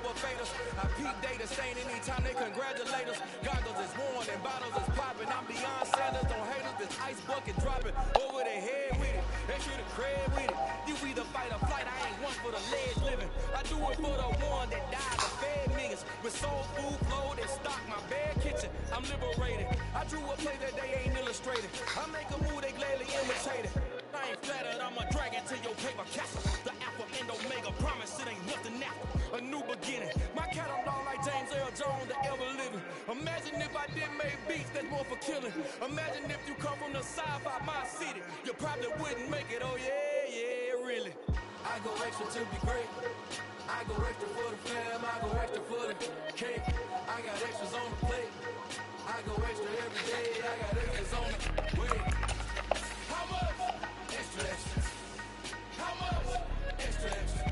elevators. I peep data saying anytime they congratulate us. Goggles is worn and bottles is popping. I'm beyond Sanders, don't hate us. This ice bucket dropping over their head with it. They should have cred with it. You either fight or flight. I ain't one for the ledge living. I do it for the one that died. The fed niggas with soul food flow that stock my bad kitchen. I'm liberated. I drew a play that they ain't illustrated. I make a move they gladly imitate it. I ain't flattered, I'm a dragon to your paper castle. The alpha and omega, promise it ain't nothing after. A new beginning. My catalog like James Earl Jones, the ever living. Imagine if I didn't make beats that's more for killing. Imagine if you come from the sci-fi, my city. You probably wouldn't make it, oh yeah, really. I go extra to be great. I go extra for the fam, I go extra for the cake. I got extras on the plate. I go extra every day, I got extras on the way. How much? Extra, extra. How much? Extra, extra.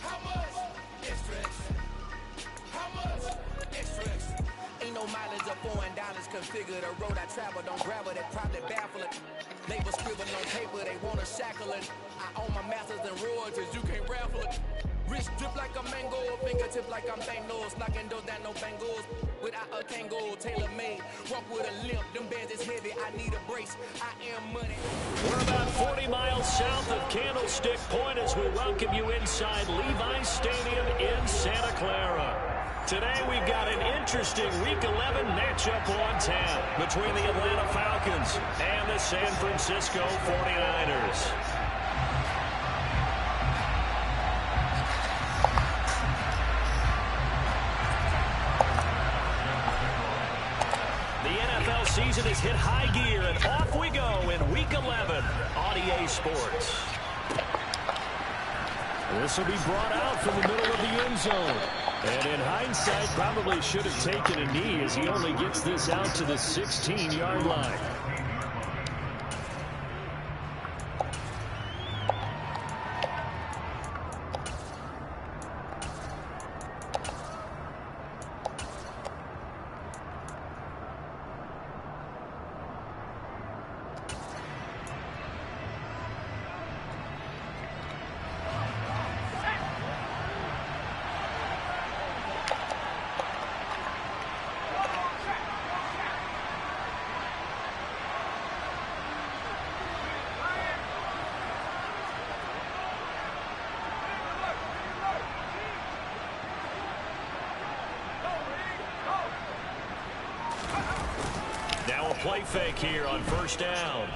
How much? Extra, extra. How much? Extra, extra. Ain't no mileage of $4 configure the road I travel. Don't grab it, that probably baffle it. Label scribbling on paper, they wanna shackle it. I own my masters and royalties, you can't raffle it. Wrist drip like a mango, fingertip like I'm Thanos. Knocking those down, no bangles. Without a Kango, tailor-made. Walk with a limp, them bands is heavy, I need a brace. I am money. We're about 40 miles south of Candlestick Point as we welcome you inside Levi's Stadium in Santa Clara. Today we've got an interesting Week 11 matchup on tap between the Atlanta Falcons and the San Francisco 49ers. Season has hit high gear, and off we go in Week 11 on EA Sports. This will be brought out from the middle of the end zone. And in hindsight, probably should have taken a knee as he only gets this out to the 16-yard line. Play fake here on first down.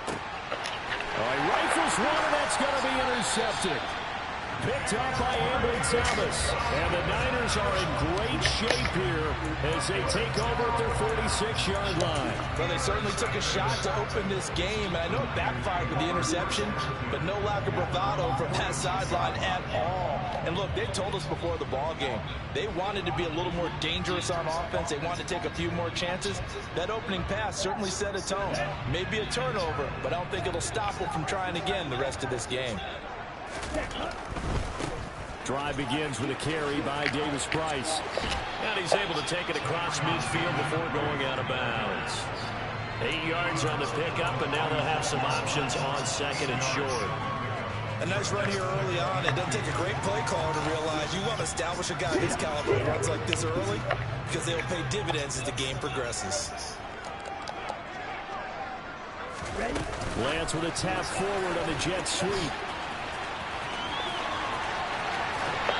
He rifles one, and that's going to be intercepted. Picked up by Ambry Thomas. And the Niners are in great shape here as they take over at their 46-yard line. Well, they certainly took a shot to open this game. And I know it backfired with the interception, but no lack of bravado from that sideline at all. And look, they told us before the ball game, they wanted to be a little more dangerous on offense. They wanted to take a few more chances. That opening pass certainly set a tone. Maybe a turnover, but I don't think it'll stop them from trying again the rest of this game. Drive begins with a carry by Davis Price. And he's able to take it across midfield before going out of bounds. 8 yards on the pickup, and now they'll have some options on second and short. A nice run here early on. It doesn't take a great play caller to realize you want to establish a guy this caliber who runs like this early because they'll pay dividends as the game progresses. Lance with a tap forward on the jet sweep.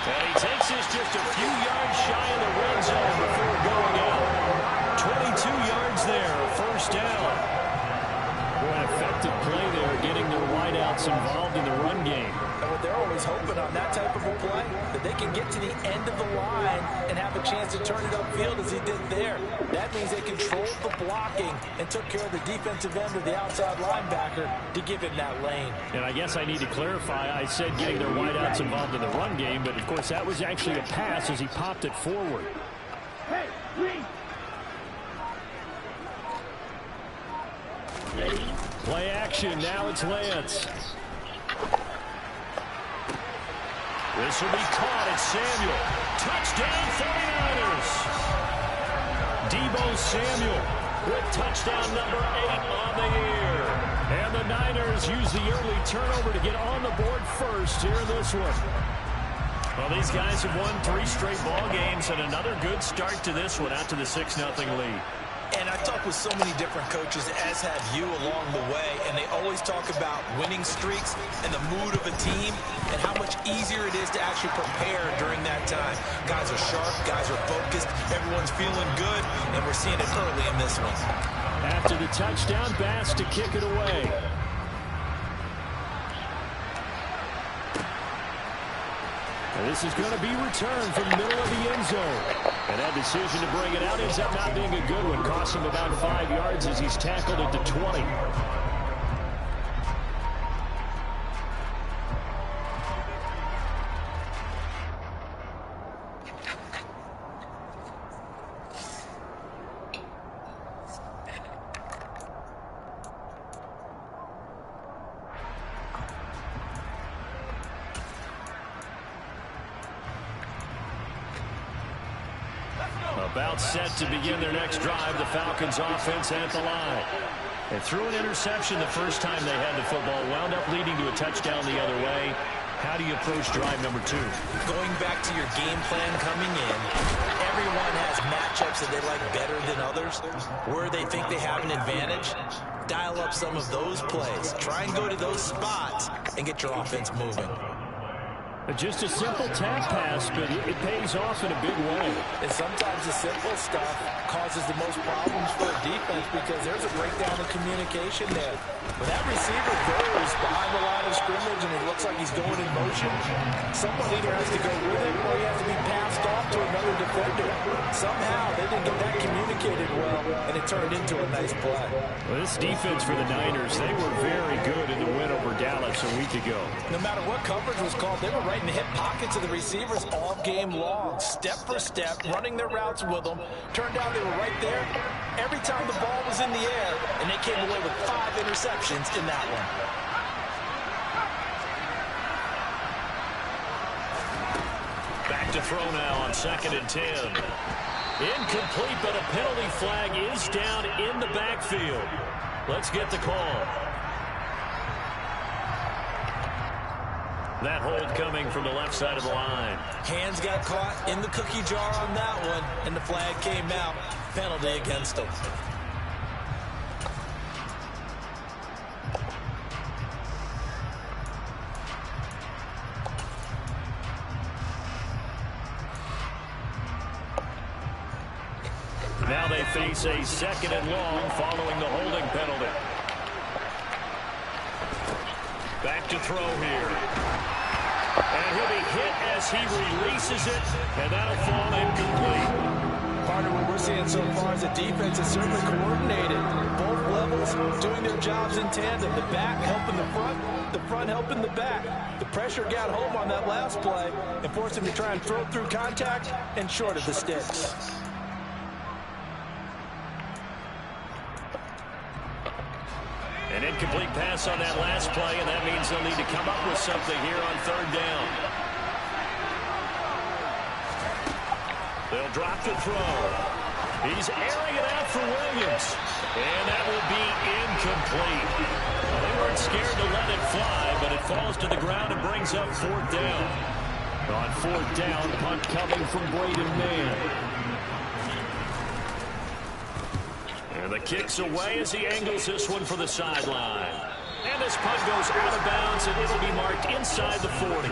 And he takes this just a few yards shy of the red zone before going out. 22 yards there, first down. An effective play there, getting their wideouts involved in the run game. And what they're always hoping on that type of a play, that they can get to the end of the line and have a chance to turn it upfield as he did there. That means they controlled the blocking and took care of the defensive end of the outside linebacker to give him that lane. And I guess I need to clarify, I said getting their wideouts involved in the run game, but of course that was actually a pass as he popped it forward. Hey, read. Play action, now it's Lance. This will be caught at Samuel. Touchdown 49ers. Deebo Samuel with touchdown number 8 on the year. And the Niners use the early turnover to get on the board first here in this one. Well, these guys have won 3 straight ball games and another good start to this one out to the 6-0 lead. And I've talked with so many different coaches, as have you, along the way, and they always talk about winning streaks and the mood of a team and how much easier it is to actually prepare during that time. Guys are sharp, guys are focused, everyone's feeling good, and we're seeing it early in this one. After the touchdown, Bass to kick it away. And this is going to be returned from the middle of the end zone. And that decision to bring it out ends up not being a good one. Cost him about 5 yards as he's tackled at the 20. About set to begin their next drive, the Falcons offense at the line. They threw an interception the first time they had the football, wound up leading to a touchdown the other way. How do you approach drive number 2? Going back to your game plan coming in, everyone has matchups that they like better than others. Where they think they have an advantage, dial up some of those plays. Try and go to those spots and get your offense moving. Just a simple tap pass, but it pays off in a big way. And sometimes the simple stuff causes the most problems for a defense because there's a breakdown in communication there. When that receiver goes behind the line of scrimmage and it looks like he's going in motion, someone either has to go with him or he has to be passed off to another defender. Somehow they didn't get that communicated well, and it turned into a nice play. Well, this defense for the Niners, they were very good in the win over Dallas a week ago. No matter what coverage was called, they were right in the hip pockets of the receivers all game long, step for step, running their routes with them. Turned out they were right there every time the ball was in the air, and they came away with 5 interceptions in that one. Back to throw now on 2nd and 10. Incomplete, but a penalty flag is down in the backfield. Let's get the call. That hold coming from the left side of the line. Hands got caught in the cookie jar on that one, and the flag came out. Penalty against him. Now they face a 2nd and long following the holding penalty. Back to throw here. And he'll be hit as he releases it, and that'll fall incomplete. Part of what we're seeing so far is the defense is certainly coordinated. Both levels doing their jobs in tandem. The back helping the front helping the back. The pressure got home on that last play and forced him to try and throw through contact and short of the sticks. An incomplete pass on that last play, and that means they'll need to come up with something here on 3rd down. They'll drop the throw. He's airing it out for Williams, and that will be incomplete. They weren't scared to let it fly, but it falls to the ground and brings up 4th down. On 4th down, punt coming from Braden Mann. And the kick's away as he angles this one for the sideline. And this punt goes out of bounds, and it'll be marked inside the 40.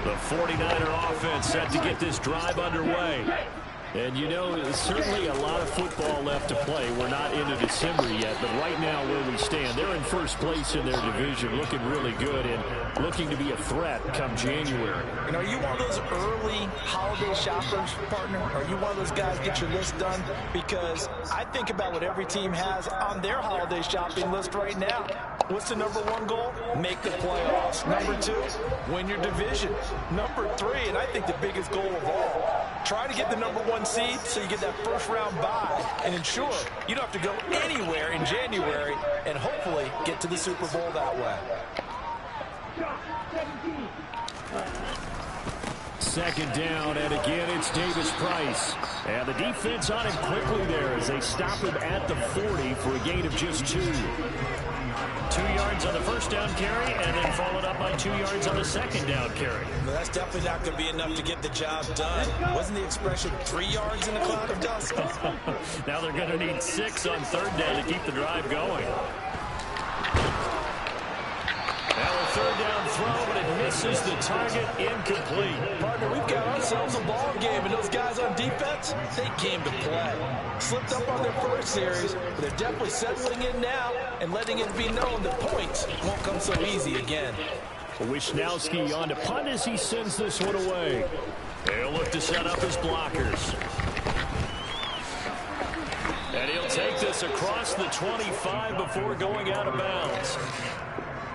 The 49er offense set to get this drive underway. And, you know, there's certainly a lot of football left to play. We're not into December yet, but right now where we stand, they're in first place in their division, looking really good and looking to be a threat come January. And are you one of those early holiday shoppers, partner? Are you one of those guys get your list done? Because I think about what every team has on their holiday shopping list right now. What's the number 1 goal? Make the playoffs. Number 2, win your division. Number 3, and I think the biggest goal of all, try to get the number 1 seed so you get that first round bye and ensure you don't have to go anywhere in January and hopefully get to the Super Bowl that way. second down, and again it's Davis Price. And the defense on him quickly there as they stop him at the 40 for a gain of just 2. 2 yards on the first down carry, and then followed up by 2 yards on the second down carry. Well, that's definitely not going to be enough to get the job done. Wasn't the expression 3 yards in a cloud of dust? Now they're going to need 6 on third down to keep the drive going. Now a third down throw, but it misses the target, incomplete. Partner, we've got ourselves a ball game, and those guys on defense, they came to play. Slipped up on their first series, but they're definitely settling in now and letting it be known that points won't come so easy again. Wisnowski on to punt as he sends this one away. They'll look to set up his blockers. And he'll take this across the 25 before going out of bounds.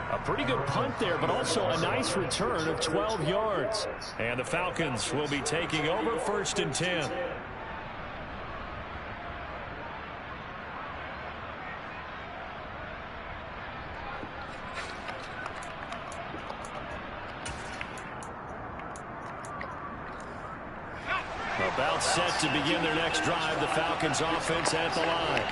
A pretty good punt there, but also a nice return of 12 yards. And the Falcons will be taking over 1st and 10. About set to begin their next drive, the Falcons offense at the line.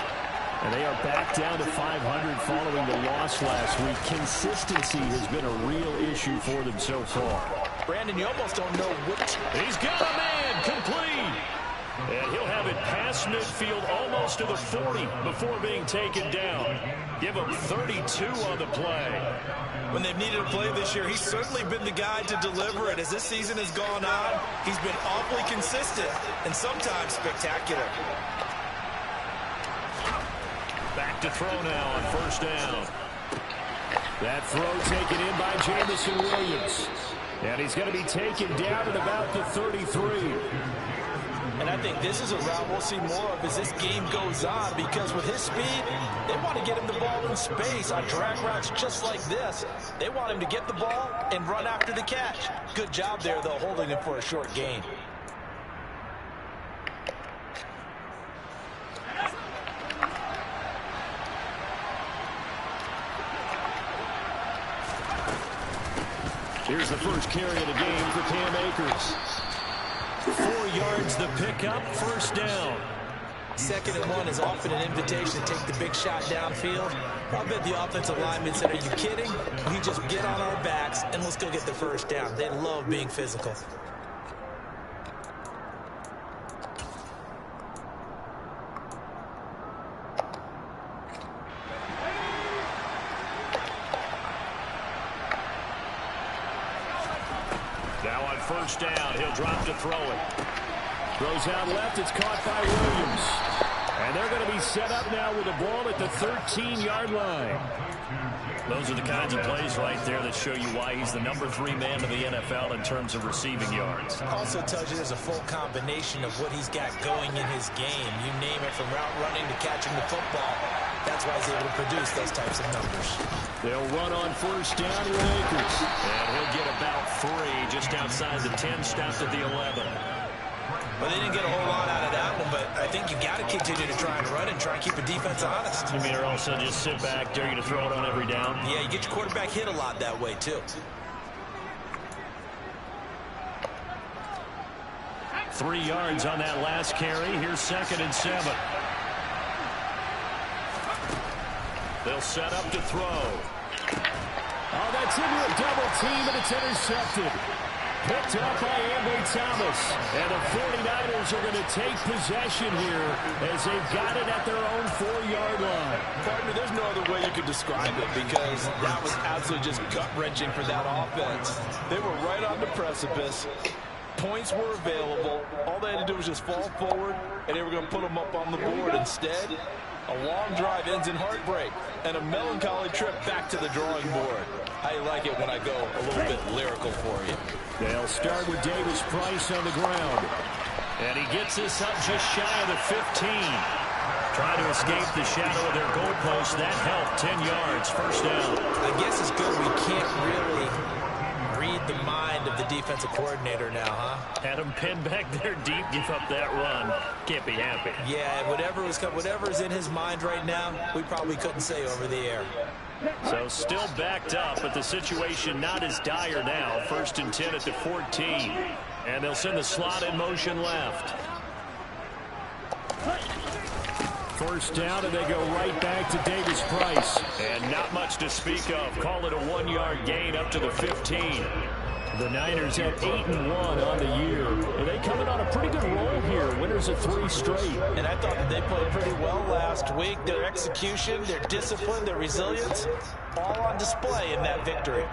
And they are back down to 500 following the loss last week. Consistency has been a real issue for them so far. Brandon, you almost don't know which. He's got a man, complete. And he'll have it past midfield almost to the 40 before being taken down. Give him 32 on the play. When they've needed a play this year, he's certainly been the guy to deliver it. As this season has gone on, he's been awfully consistent and sometimes spectacular. Back to throw now on first down. That throw taken in by Jamison Williams. And he's going to be taken down at about the 33. And I think this is a route we'll see more of as this game goes on, because with his speed, they want to get him the ball in space on drag routes just like this. They want him to get the ball and run after the catch. Good job there, though, holding him for a short gain. Here's the first carry of the game for Cam Akers. 4 yards the pickup, first down. 2nd and 1 is often an invitation to take the big shot downfield. I bet the offensive lineman said, are you kidding? We just get on our backs and let's go get the first down. They love being physical. Now on first down, he'll drop to throw it. Throws out left, it's caught by Williams. And they're going to be set up now with a ball at the 13-yard line. Those are the kinds of plays right there that show you why he's the number 3 man of the NFL in terms of receiving yards. Also tells you there's a full combination of what he's got going in his game. You name it, from route running to catching the football. That's why he's able to produce those types of numbers. They'll run on first down with Akers. And he'll get about 3 just outside the 10, stopped at the 11. Well, they didn't get a whole lot out of that one, but I think you got to continue to try and run and try and keep the defense honest. You mean, or also just sit back, dare you to throw it on every down? Yeah, you get your quarterback hit a lot that way, too. 3 yards on that last carry. Here's 2nd and 7. They'll set up to throw. Oh, that's into a double team, and it's intercepted. Picked up by Ambry Thomas. And the 49ers are going to take possession here as they've got it at their own 4-yard line. Partner, there's no other way you could describe it, because that was absolutely just gut-wrenching for that offense. They were right on the precipice. Points were available. All they had to do was just fall forward, and they were going to put them up on the board. Instead, a long drive ends in heartbreak and a melancholy trip back to the drawing board. How you like it when I go a little bit lyrical for you? They'll start with Davis Price on the ground. And he gets this up just shy of the 15. Trying to escape the shadow of their goalpost. That helped. 10 yards, first down. I guess it's good we can't really read the mind of the defensive coordinator now, huh? Had him pinned back there deep, give up that run. Can't be happy. Yeah, whatever's in his mind right now, we probably couldn't say over the air. So still backed up, but the situation not as dire now. 1st and 10 at the 14. And they'll send the slot in motion left. First down, and they go right back to Davis Price. And not much to speak of. Call it a 1-yard gain up to the 15. The Niners at 8-1 on the year. And they coming on a pretty good roll here. Winners of 3 straight. And I thought that they played pretty well last week. Their execution, their discipline, their resilience, all on display in that victory.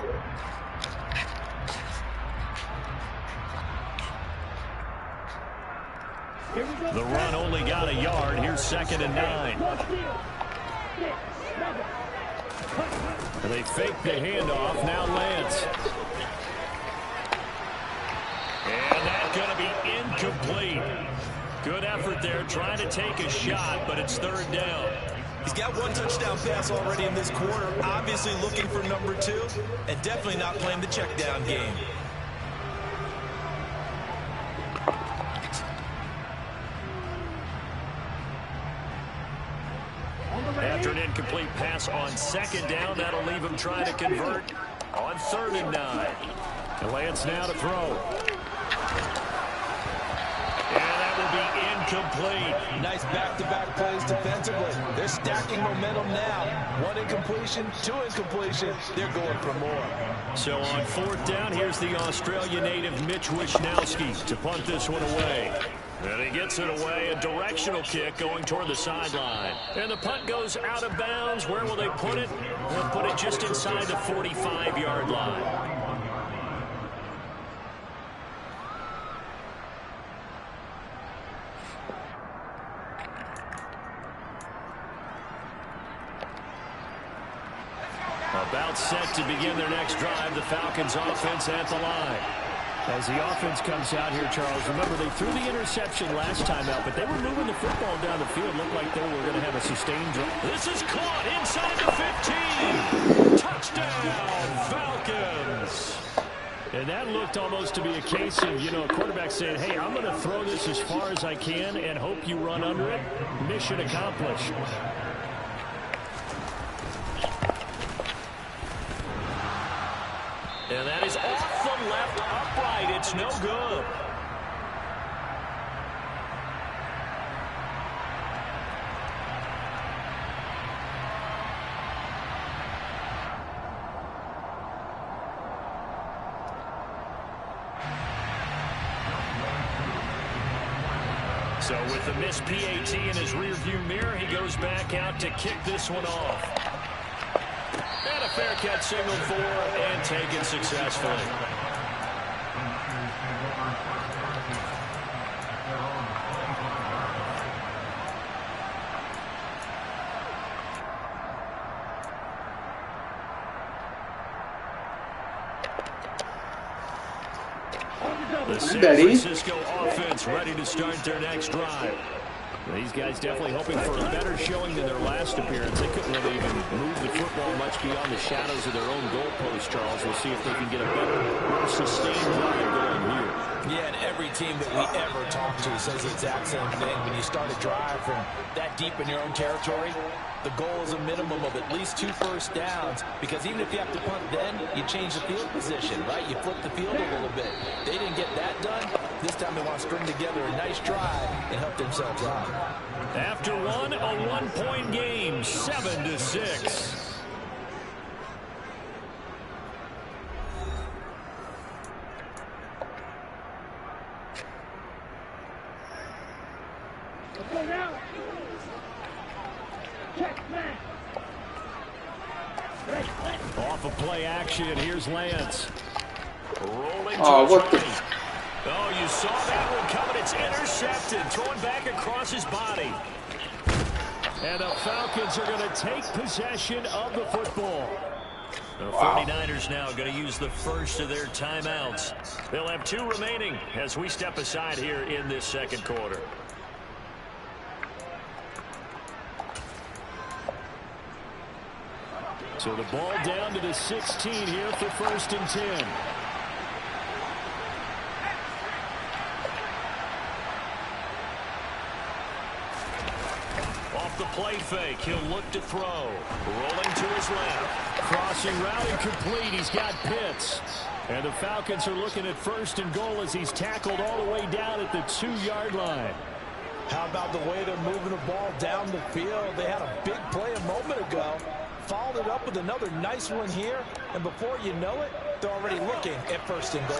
The run only got a yard. Here's 2nd and 9. And they fake the handoff. Now Lance. And that's going to be incomplete. Good effort there, trying to take a shot, but it's 3rd down. He's got 1 touchdown pass already in this quarter. Obviously looking for number 2, and definitely not playing the check down game. After an incomplete pass on 2nd down, that'll leave him trying to convert on 3rd and 9. And Lance now to throw. And that will be incomplete. Nice back-to-back plays defensively. They're stacking momentum now. 1 incompletion, 2 incompletion. They're going for more. So on 4th down, here's the Australia native Mitch Wishnowski to punt this one away. And he gets it away, a directional kick going toward the sideline. And the punt goes out of bounds. Where will they put it? They'll put it just inside the 45-yard line. About set to begin their next drive, the Falcons offense at the line. As the offense comes out here, Charles, remember they threw the interception last time out, but they were moving the football down the field. Looked like they were going to have a sustained drive. This is caught inside the 15. Touchdown, Falcons. And that looked almost to be a case of, a quarterback saying, hey, I'm going to throw this as far as I can and hope you run under it. Mission accomplished. And that is off the left upright. It's no good. So with the missed PAT in his rearview mirror, he goes back out to kick this one off. And a fair catch signaled for and taken successfully. The San Francisco offense ready to start their next drive. These guys definitely hoping for a better showing than their last appearance. They couldn't really even move the football much beyond the shadows of their own goalpost, Charles. We'll see if they can get a better, more sustained drive going here. Yeah, and every team that we ever talk to says the exact same thing. When you start a drive from that deep in your own territory, the goal is a minimum of at least 2 first downs, because even if you have to punt then, you change the field position, right? You flip the field a little bit. They didn't get that done. This time they want to string together a nice drive and help themselves out. After one, a 1-point game, 7-6. Off of play action, here's Lance. Rolling Oh, to what the? Oh, you saw that one coming. It's intercepted. Thrown back across his body. And the Falcons are going to take possession of the football. The 49ers now going to use the first of their timeouts. They'll have 2 remaining as we step aside here in this second quarter. So the ball down to the 16 here for 1st and 10. Off the play fake, he'll look to throw. Rolling to his left. Crossing route incomplete. He's got Pitts. And the Falcons are looking at 1st and goal as he's tackled all the way down at the 2-yard line. How about the way they're moving the ball down the field? They had a big play a moment ago. Followed it up with another nice one here. And before you know it, they're already looking at 1st and goal.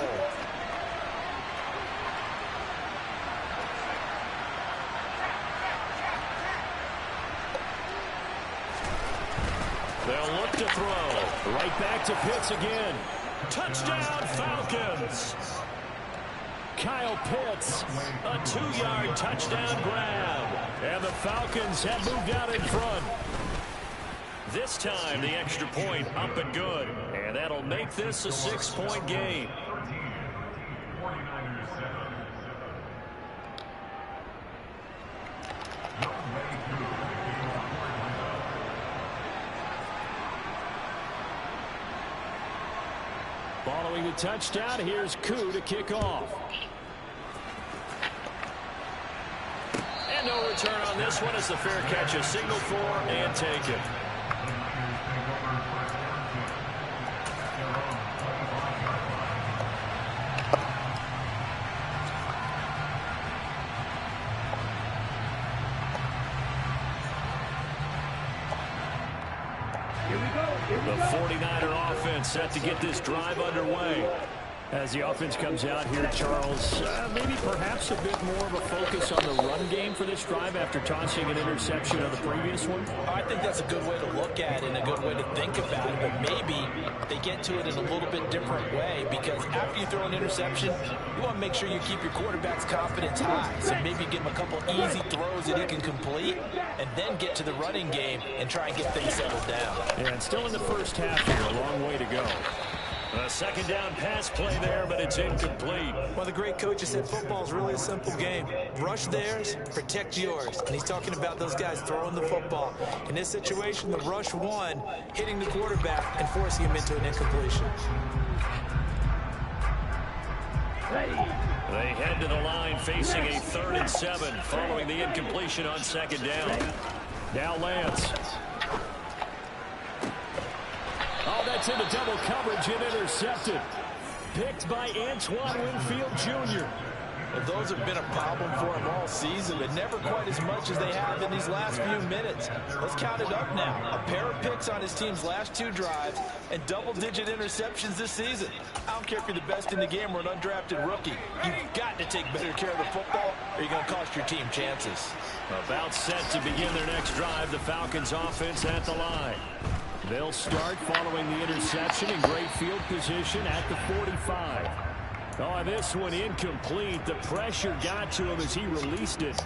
They'll look to throw. Right back to Pitts again. Touchdown, Falcons. Kyle Pitts, a 2-yard touchdown grab. And the Falcons have moved out in front. This time, the extra point up and good. And that'll make this a 6-point game. Following the touchdown, here's Koo to kick off. And no return on this one as the fair catch is signaled for and taken. The 49er offense set to get this drive underway. As the offense comes out here, Charles, maybe perhaps a bit more of a focus on the run game for this drive after tossing an interception on the previous one? I think that's a good way to look at it and a good way to think about it, but maybe they get to it in a little bit different way, because after you throw an interception, you want to make sure you keep your quarterback's confidence high. So maybe give him a couple easy throws that he can complete and then get to the running game and try and get things settled down. Yeah, and still in the first half here, a long way to go. A second down pass play there, but it's incomplete. Well, the great coach said football is really a simple game. Rush theirs, protect yours. And he's talking about those guys throwing the football. In this situation, the rush one, hitting the quarterback and forcing him into an incompletion. They head to the line facing a 3rd and 7 following the incompletion on second down. Now Lance. Oh, that's into double coverage and intercepted. Picked by Antoine Winfield Jr. Well, those have been a problem for him all season, but never quite as much as they have in these last few minutes. Let's count it up now. A pair of picks on his team's last 2 drives and double-digit interceptions this season. I don't care if you're the best in the game or an undrafted rookie. You've got to take better care of the football or you're going to cost your team chances. About set to begin their next drive, the Falcons offense at the line. They'll start following the interception in great field position at the 45. Oh, this one incomplete. The pressure got to him as he released it.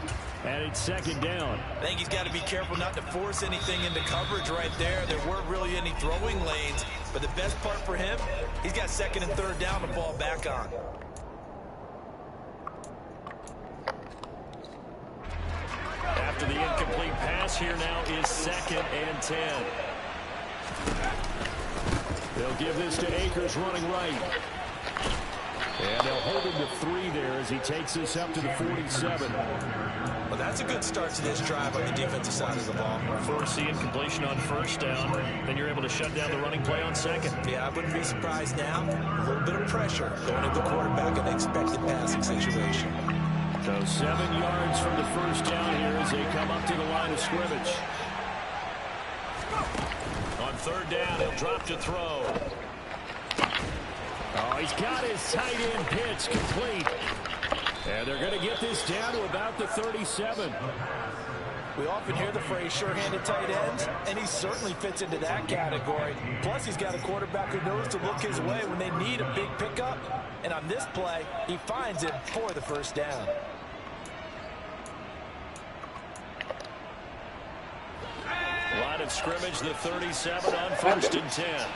And it's second down. I think he's got to be careful not to force anything into coverage right there. There weren't really any throwing lanes. But the best part for him, he's got 2nd and 3rd down to fall back on. After the incomplete pass, here now is 2nd and 10. They'll give this to Akers running right. And they'll hold him to 3 there as he takes this up to the 47. Well, that's a good start to this drive on the defensive side of the ball. Force the incompletion on 1st down. Then you're able to shut down the running play on 2nd. Yeah, I wouldn't be surprised now. A little bit of pressure going to the quarterback in an expected passing situation. So 7 yards from the 1st down here as they come up to the line of scrimmage. On 3rd down, he'll drop to throw. Oh, he's got his tight end pitch complete. And they're going to get this down to about the 37. We often hear the phrase sure-handed tight ends, and he certainly fits into that category. Plus, he's got a quarterback who knows to look his way when they need a big pickup. And on this play, he finds it for the 1st down. Line of scrimmage, the 37 on 1st and 10.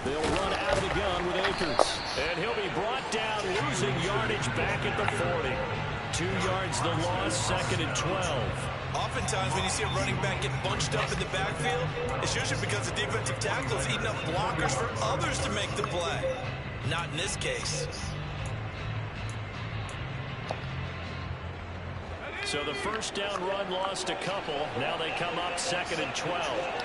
They'll run out of the gun with Akers. And he'll be brought down, losing yardage back at the 40. 2 yards the loss, 2nd and 12. Oftentimes when you see a running back get bunched up in the backfield, it's usually because the defensive tackle is eating up blockers for others to make the play. Not in this case. So the 1st down run lost a couple. Now they come up 2nd and 12.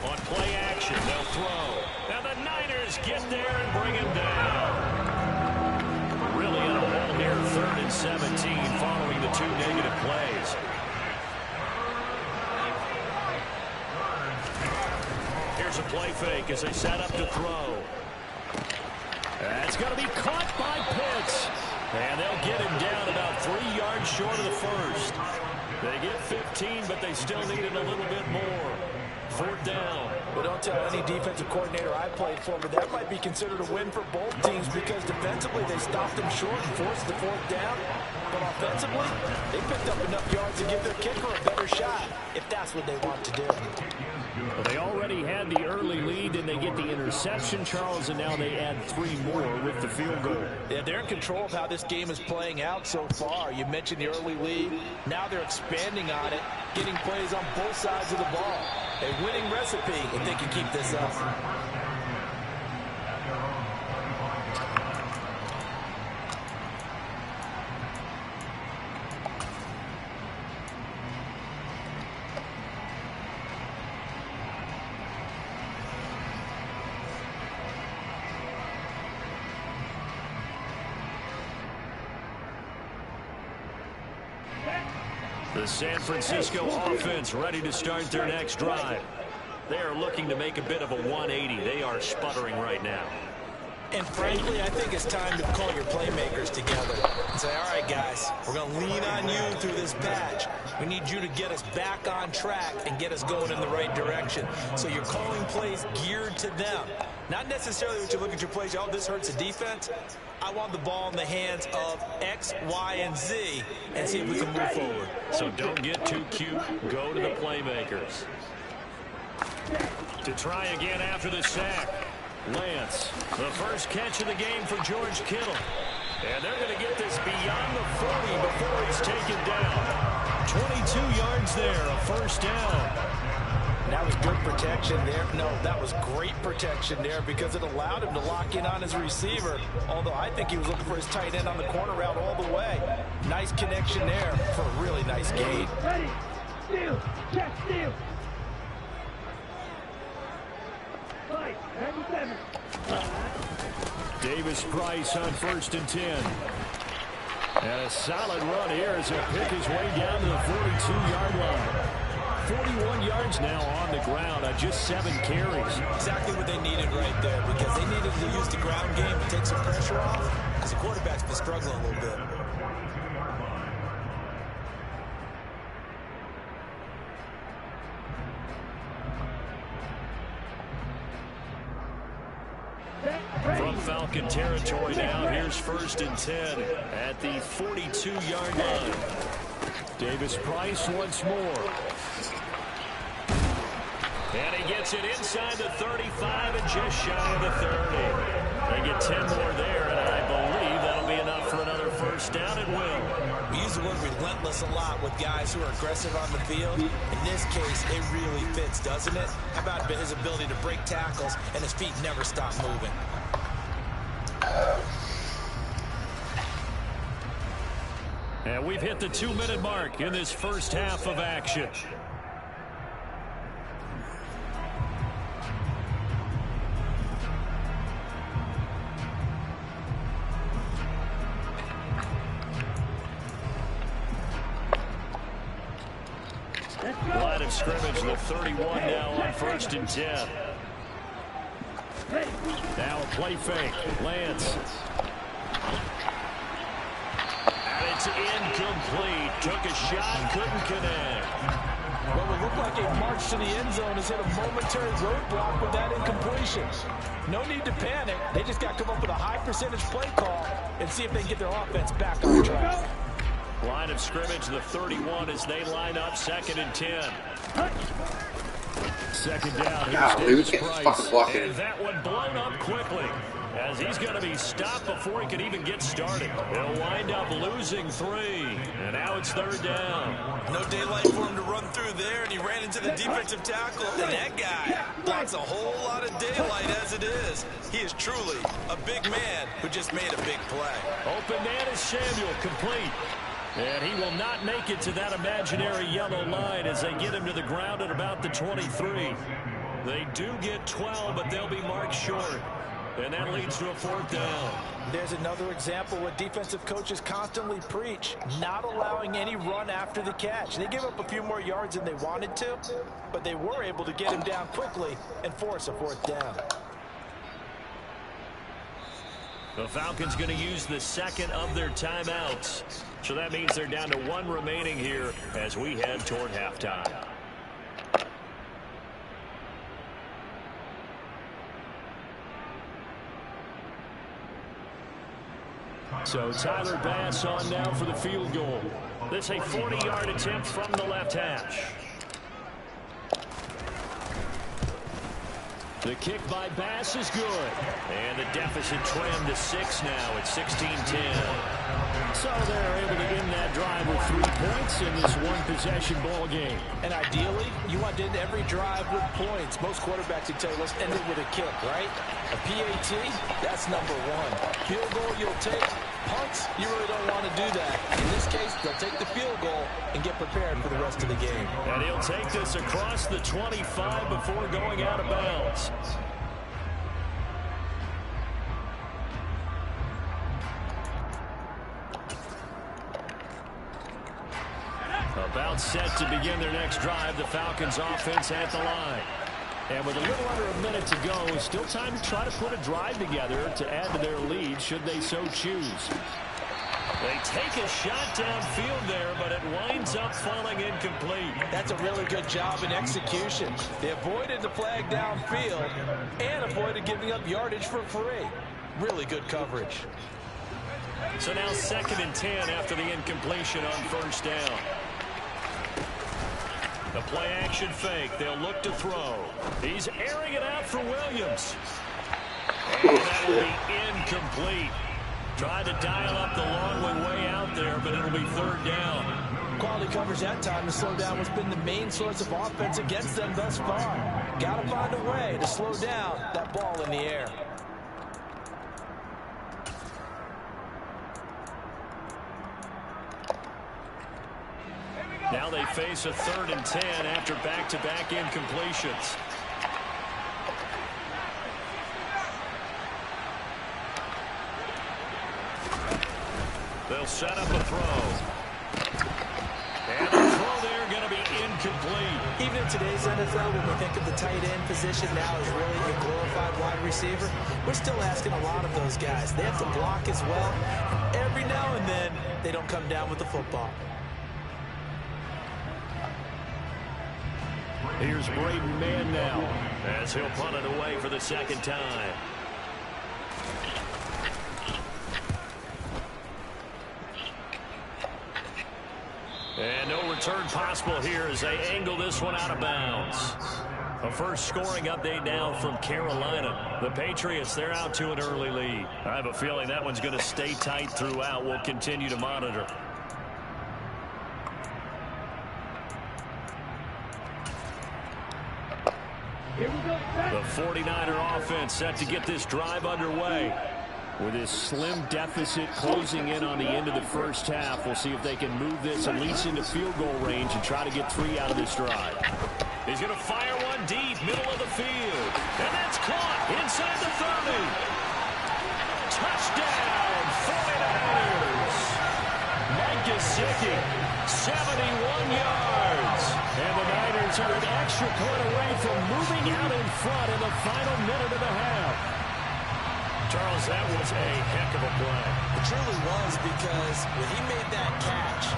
On play action, they'll throw. Now the Niners get there and bring him down. Really in a hole here, 3rd and 17 following the 2 negative plays. Here's a play fake as they set up to throw. That's going to be caught by Pitts. And they'll get him down about 3 yards short of the first. They get 15, but they still needed a little bit more. 4th down. Well, don't tell any defensive coordinator I played for, but that might be considered a win for both teams because defensively they stopped them short and forced the 4th down. But offensively, they picked up enough yards to give their kicker a better shot if that's what they want to do. Well, they already had the early lead, and they get the interception, Charles, and now they add 3 more with the field goal. Yeah, they're in control of how this game is playing out so far. You mentioned the early lead. Now they're expanding on it, getting plays on both sides of the ball. A winning recipe if they can keep this up. The San Francisco offense ready to start their next drive. They are looking to make a bit of a 180. They are sputtering right now. And frankly, I think it's time to call your playmakers together and say, all right, guys, we're going to lean on you through this patch. We need you to get us back on track and get us going in the right direction. So you're calling plays geared to them. Not necessarily what you look at your plays, oh, this hurts the defense. I want the ball in the hands of X, Y, and Z and see if we can move forward. So don't get too cute. Go to the playmakers. To try again after the sack. Lance, the first catch of the game for George Kittle. And they're going to get this beyond the 40 before he's taken down. 22 yards there, a 1st down. That was good protection there. No, that was great protection there because it allowed him to lock in on his receiver, although I think he was looking for his tight end on the corner route all the way. Nice connection there for a really nice gain. Ready. Steal. Check steal. Fight. 97. Davis Price on 1st and 10. And a solid run here as he'll pick his way down to the 42-yard line. 41 yards now on the ground on just 7 carries. Exactly what they needed right there because they needed to use the ground game to take some pressure off because the quarterback's been struggling a little bit. From Falcon territory now, here's 1st and 10 at the 42-yard line. Davis Price once more. And he gets it inside the 35 and just shy of the 30. They get 10 more there, and I believe that'll be enough for another 1st down. It will. We use the word relentless a lot with guys who are aggressive on the field. In this case, it really fits, doesn't it? How about his ability to break tackles and his feet never stop moving? And we've hit the 2-minute mark in this first half of action. Line of scrimmage, the 31 now on 1st and 10. Now a play fake. Lance. And it's incomplete. Took a shot, couldn't connect. Well, it looked like a march to the end zone has hit a momentary roadblock with that incompletion. No need to panic. They just got to come up with a high percentage play call and see if they can get their offense back on track. Line of scrimmage, the 31 as they line up 2nd and 10. 2nd down. Golly, we can't fucking block it. And that one blown up quickly as he's going to be stopped before he can even get started. They'll wind up losing 3. And now it's 3rd down. No daylight for him to run through there, and he ran into the defensive tackle. And that guy blocks a whole lot of daylight as it is. He is truly a big man who just made a big play. Open man is Samuel, complete. And he will not make it to that imaginary yellow line as they get him to the ground at about the 23. They do get 12, but they'll be marked short. And that leads to a 4th down. There's another example what defensive coaches constantly preach, not allowing any run after the catch. They gave up a few more yards than they wanted to, but they were able to get him down quickly and force a 4th down. The Falcons going to use the second of their timeouts. So that means they're down to 1 remaining here as we head toward halftime. So Tyler Bass on now for the field goal. This a 40-yard attempt from the left hash. The kick by Bass is good. And the deficit trimmed to 6 now at 16-10. So they're able to end that drive with 3 points in this one-possession ball game. And ideally, you want to end every drive with points. Most quarterbacks would tell you, let's end it with a kick, right? A PAT, that's number 1. Field goal you'll take. Punts, you really don't want to do that. In this case, they'll take the field goal and get prepared for the rest of the game. And he'll take this across the 25 before going out of bounds. About set to begin their next drive, the Falcons offense at the line. And with a little under a minute to go, still time to try to put a drive together to add to their lead should they so choose. They take a shot downfield there, but it winds up falling incomplete. That's a really good job in execution. They avoided the flag downfield and avoided giving up yardage for free. Really good coverage. So now 2nd and 10 after the incompletion on 1st down. The play action fake. They'll look to throw. He's airing it out for Williams. And that will be incomplete. Tried to dial up the long way out there, but it'll be 3rd down. Quality coverage that time to slow down what's been the main source of offense against them thus far. Got to find a way to slow down that ball in the air. Now they face a 3rd and 10 after back-to-back incompletions. They'll set up a throw. And the throw there going to be incomplete. Even in today's NFL, when we think of the tight end position now as really a glorified wide receiver, we're still asking a lot of those guys. They have to block as well. Every now and then, they don't come down with the football. Here's Braden Mann now, as he'll punt it away for the 2nd time. And no return possible here as they angle this one out of bounds. A first scoring update now from Carolina. The Patriots, they're out to an early lead. I have a feeling that one's going to stay tight throughout. We'll continue to monitor. The 49er offense set to get this drive underway. With this slim deficit closing in on the end of the first half, we'll see if they can move this at least into field goal range and try to get 3 out of this drive. He's going to fire one deep, middle of the field. And that's caught inside the 30. Touchdown, 49ers. Mike Gesicki, 71 yards. And the Niners are an extra point away from moving out in front in the final minute of the half. Charles, that was a heck of a play. It truly was, because when he made that catch,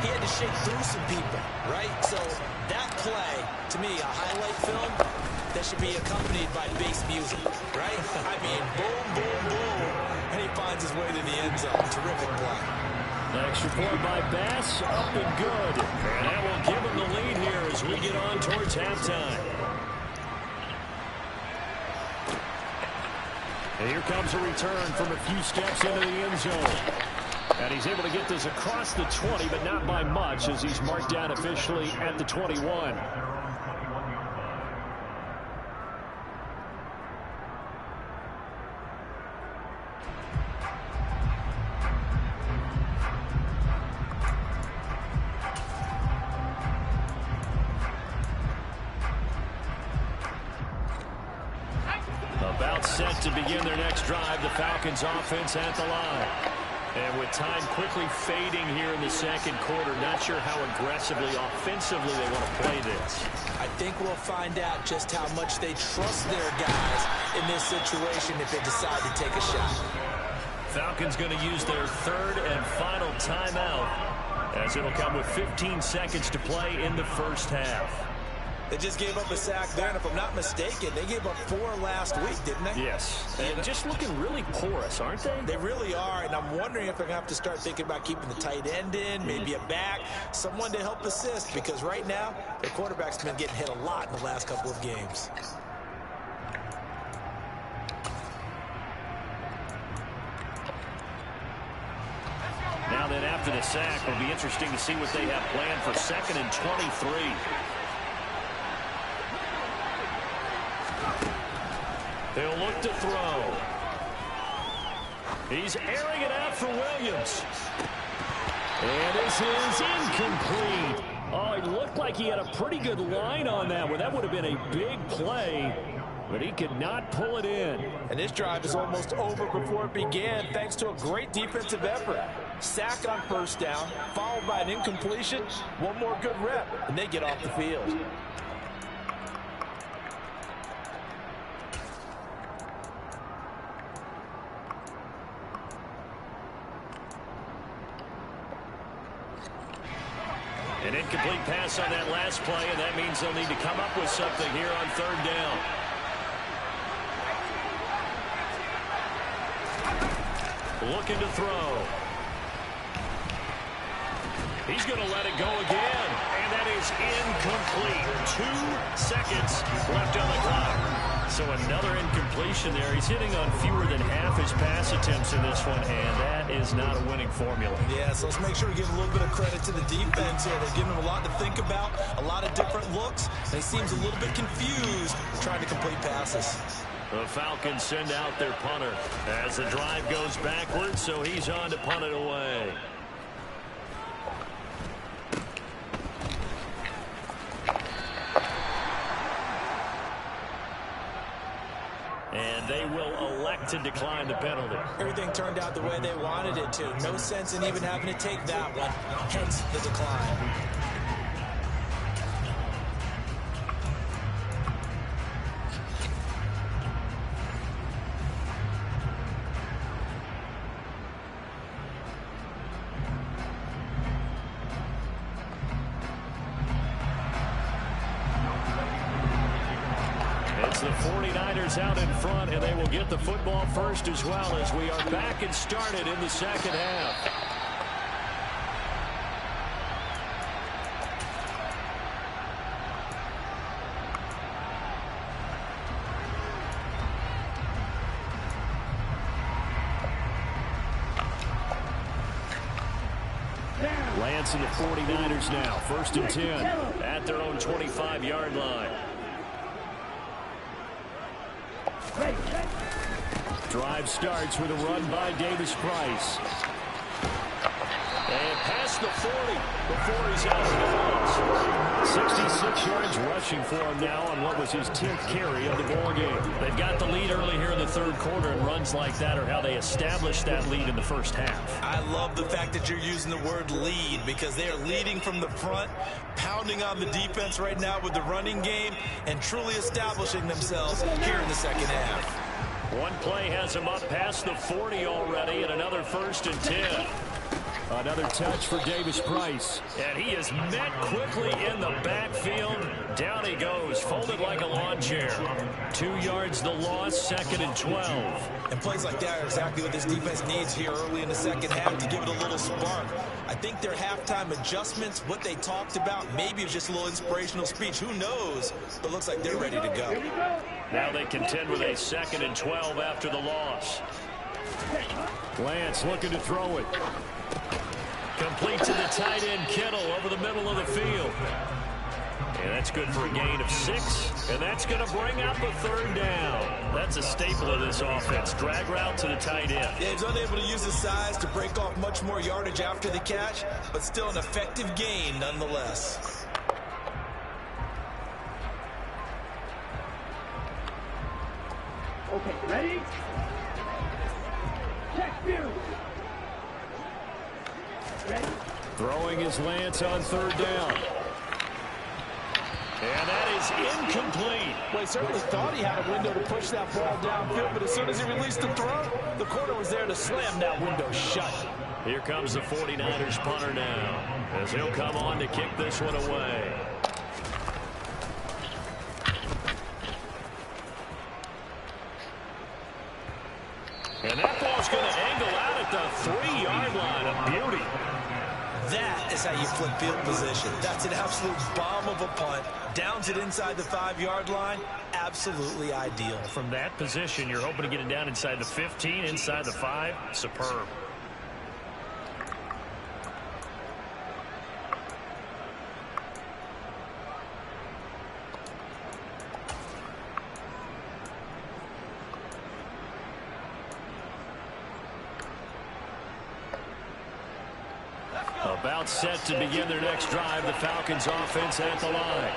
he had to shake through some people, right? So that play, to me, a highlight film that should be accompanied by bass music, right? I mean, boom, boom, boom, and he finds his way to the end zone. Terrific play. Extra point by Bass, up and good. And that will give him the lead here as we get on towards halftime. And here comes a return from a few steps into the end zone. And he's able to get this across the 20, but not by much, as he's marked down officially at the 21. About set to begin their next drive. The Falcons offense at the line. And with time quickly fading here in the second quarter, not sure how aggressively, offensively they want to play this. I think we'll find out just how much they trust their guys in this situation if they decide to take a shot. Falcons going to use their third and final timeout, as it'll come with 15 seconds to play in the first half. They just gave up a sack there, and if I'm not mistaken, they gave up 4 last week, didn't they? Yes. And just looking really porous, aren't they? They really are, and I'm wondering if they're going to have to start thinking about keeping the tight end in, maybe a back, someone to help assist, because right now, their quarterback's been getting hit a lot in the last couple of games. Now then, after the sack, it'll be interesting to see what they have planned for 2nd and 23. He'll look to throw. He's airing it out for Williams. And this is incomplete. Oh, it looked like he had a pretty good line on that one. That would have been a big play, but he could not pull it in. And this drive is almost over before it began, thanks to a great defensive effort. Sack on first down, followed by an incompletion, one more good rep, and they get off the field. An incomplete pass on that last play, and that means they'll need to come up with something here on 3rd down. Looking to throw. He's going to let it go again, and that is incomplete. 2 seconds left on the clock. So another incompletion there. He's hitting on fewer than half his pass attempts in this one, and that is not a winning formula. Yeah, so let's make sure we give a little bit of credit to the defense here. They're giving him a lot to think about, a lot of different looks, and he seems a little bit confused trying to complete passes. The Falcons send out their punter as the drive goes backwards, so he's on to punt it away. And they will elect to decline the penalty. Everything turned out the way they wanted it to. No sense in even having to take that one, hence the decline. It's the 49ers out in front, and they will get the football first as well as we are back and started in the second half. Lance and the 49ers now, 1st and 10 at their own 25-yard line. Drive starts with a run by Davis Price. And past the 40 before he's out of bounds. 66 yards rushing for him now on what was his 10th carry of the ball game. They've got the lead early here in the 3rd quarter, and runs like that are how they established that lead in the first half. I love the fact that you're using the word lead, because they are leading from the front, pounding on the defense right now with the running game, and truly establishing themselves here in the second half. One play has him up past the 40 already, and another 1st and 10. Another touch for Davis Price. And he is met quickly in the backfield. Down he goes, folded like a lawn chair. 2 yards the loss, 2nd and 12. And plays like that are exactly what this defense needs here early in the second half to give it a little spark. I think their halftime adjustments, what they talked about, maybe it's just a little inspirational speech. Who knows? But looks like they're ready to go. Now they contend with a 2nd and 12 after the loss. Lance looking to throw it. Complete to the tight end, Kittle, over the middle of the field. And that's good for a gain of 6. And that's going to bring up a 3rd down. That's a staple of this offense. Drag route to the tight end. Yeah, he's unable to use his size to break off much more yardage after the catch, but still an effective gain nonetheless. Okay, ready? Check view. Ready? Throwing his lance on third down. And that is incomplete. Well, he certainly thought he had a window to push that ball downfield, but as soon as he released the throw, the corner was there to slam that window shut. Here comes the 49ers punter now, as he'll come on to kick this one away. And that ball's going to angle out at the 3-yard line. A beauty. That is how you flip field position. That's an absolute bomb of a punt. Downs it inside the 5-yard line. Absolutely ideal. From that position, you're hoping to get it down inside the 15, inside the 5. Superb. About set to begin their next drive. The Falcons offense at the line.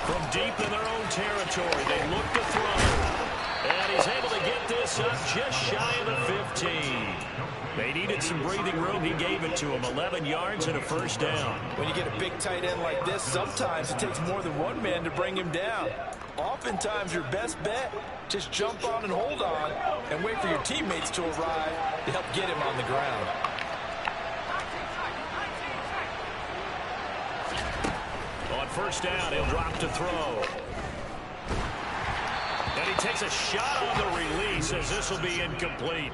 From deep in their own territory, they look to throw. And he's able to get this up just shy of the 15. They needed some breathing room. He gave it to them. 11 yards and a first down. When you get a big tight end like this, sometimes it takes more than one man to bring him down. Oftentimes, your best bet, just jump on and hold on and wait for your teammates to arrive to help get him on the ground. On first down, he'll drop to throw. And he takes a shot on the release as this will be incomplete.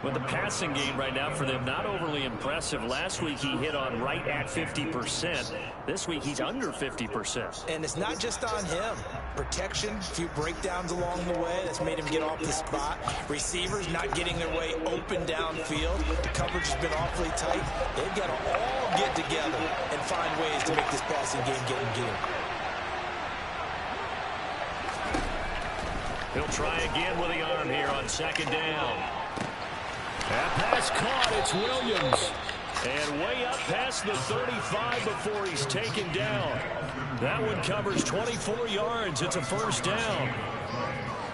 But the passing game right now for them, not overly impressive. Last week he hit on right at 50%. This week he's under 50%. And it's not just on him. Protection, a few breakdowns along the way. That's made him get off the spot. Receivers not getting their way open downfield. The coverage has been awfully tight. They've got to all get together and find ways to make this passing game get in gear. He'll try again with the arm here on second down. That pass caught. It's Williams. And way up past the 35 before he's taken down. That one covers 24 yards. It's a first down.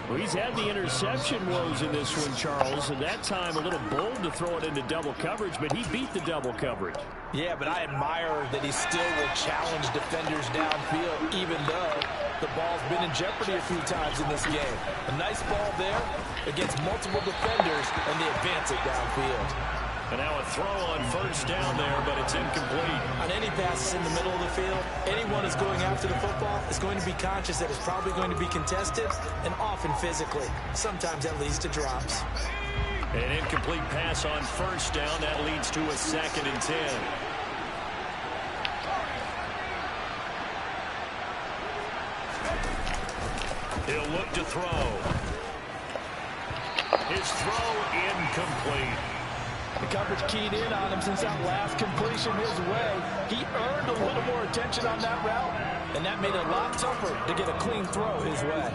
Well, he's had the interception woes in this one, Charles, and that time a little bold to throw it into double coverage, but he beat the double coverage. Yeah, but I admire that he still will challenge defenders downfield, even though the ball's been in jeopardy a few times in this game. A nice ball there against multiple defenders, and they advance it downfield. And now a throw on first down there, but it's incomplete. On any passes in the middle of the field, anyone who's going after the football is going to be conscious that it's probably going to be contested and often physically. Sometimes that leads to drops. An incomplete pass on first down. That leads to a 2nd and 10. He'll look to throw. His throw incomplete. The coverage keyed in on him since that last completion his way. He earned a little more attention on that route, and that made it a lot tougher to get a clean throw his way.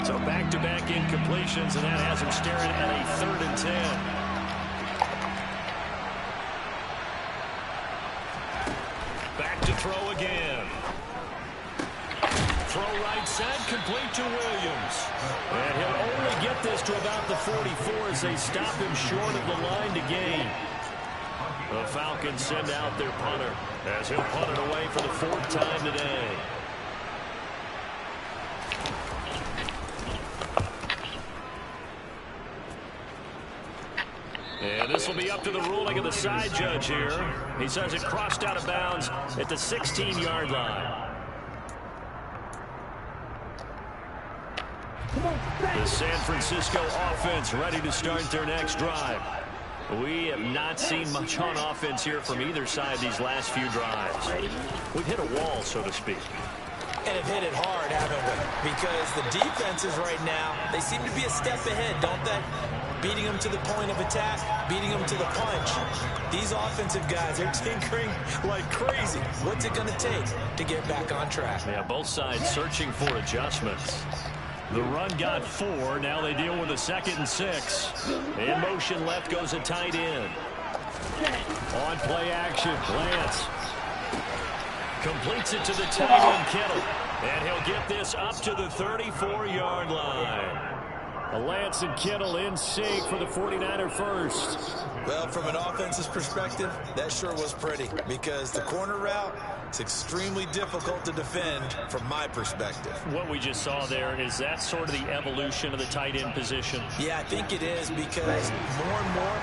So back-to-back incompletions, and that has him staring at a 3rd and 10. Back to throw again. Throw right side, complete to Williams. And he'll only get this to about the 44 as they stop him short of the line to gain. The Falcons send out their punter as he'll punt it away for the 4th time today. And this will be up to the ruling of the side judge here. He says it crossed out of bounds at the 16-yard line. The San Francisco offense ready to start their next drive. We have not seen much on offense here from either side these last few drives. We've hit a wall, so to speak. And have hit it hard, haven't we? Because the defenses right now, they seem to be a step ahead, don't they? Beating them to the point of attack, beating them to the punch. These offensive guys, they're tinkering like crazy. What's it going to take to get back on track? Yeah, both sides searching for adjustments. The run got 4. Now they deal with a 2nd and 6. In motion left goes a tight end. On play action, Lance completes it to the tight end, Kittle. And he'll get this up to the 34-yard line. Lance and Kittle in sync for the 49er first. Well, from an offensive perspective, that sure was pretty because the corner route is extremely difficult to defend from my perspective. What we just saw there, is that sort of the evolution of the tight end position? Yeah, I think it is because more and more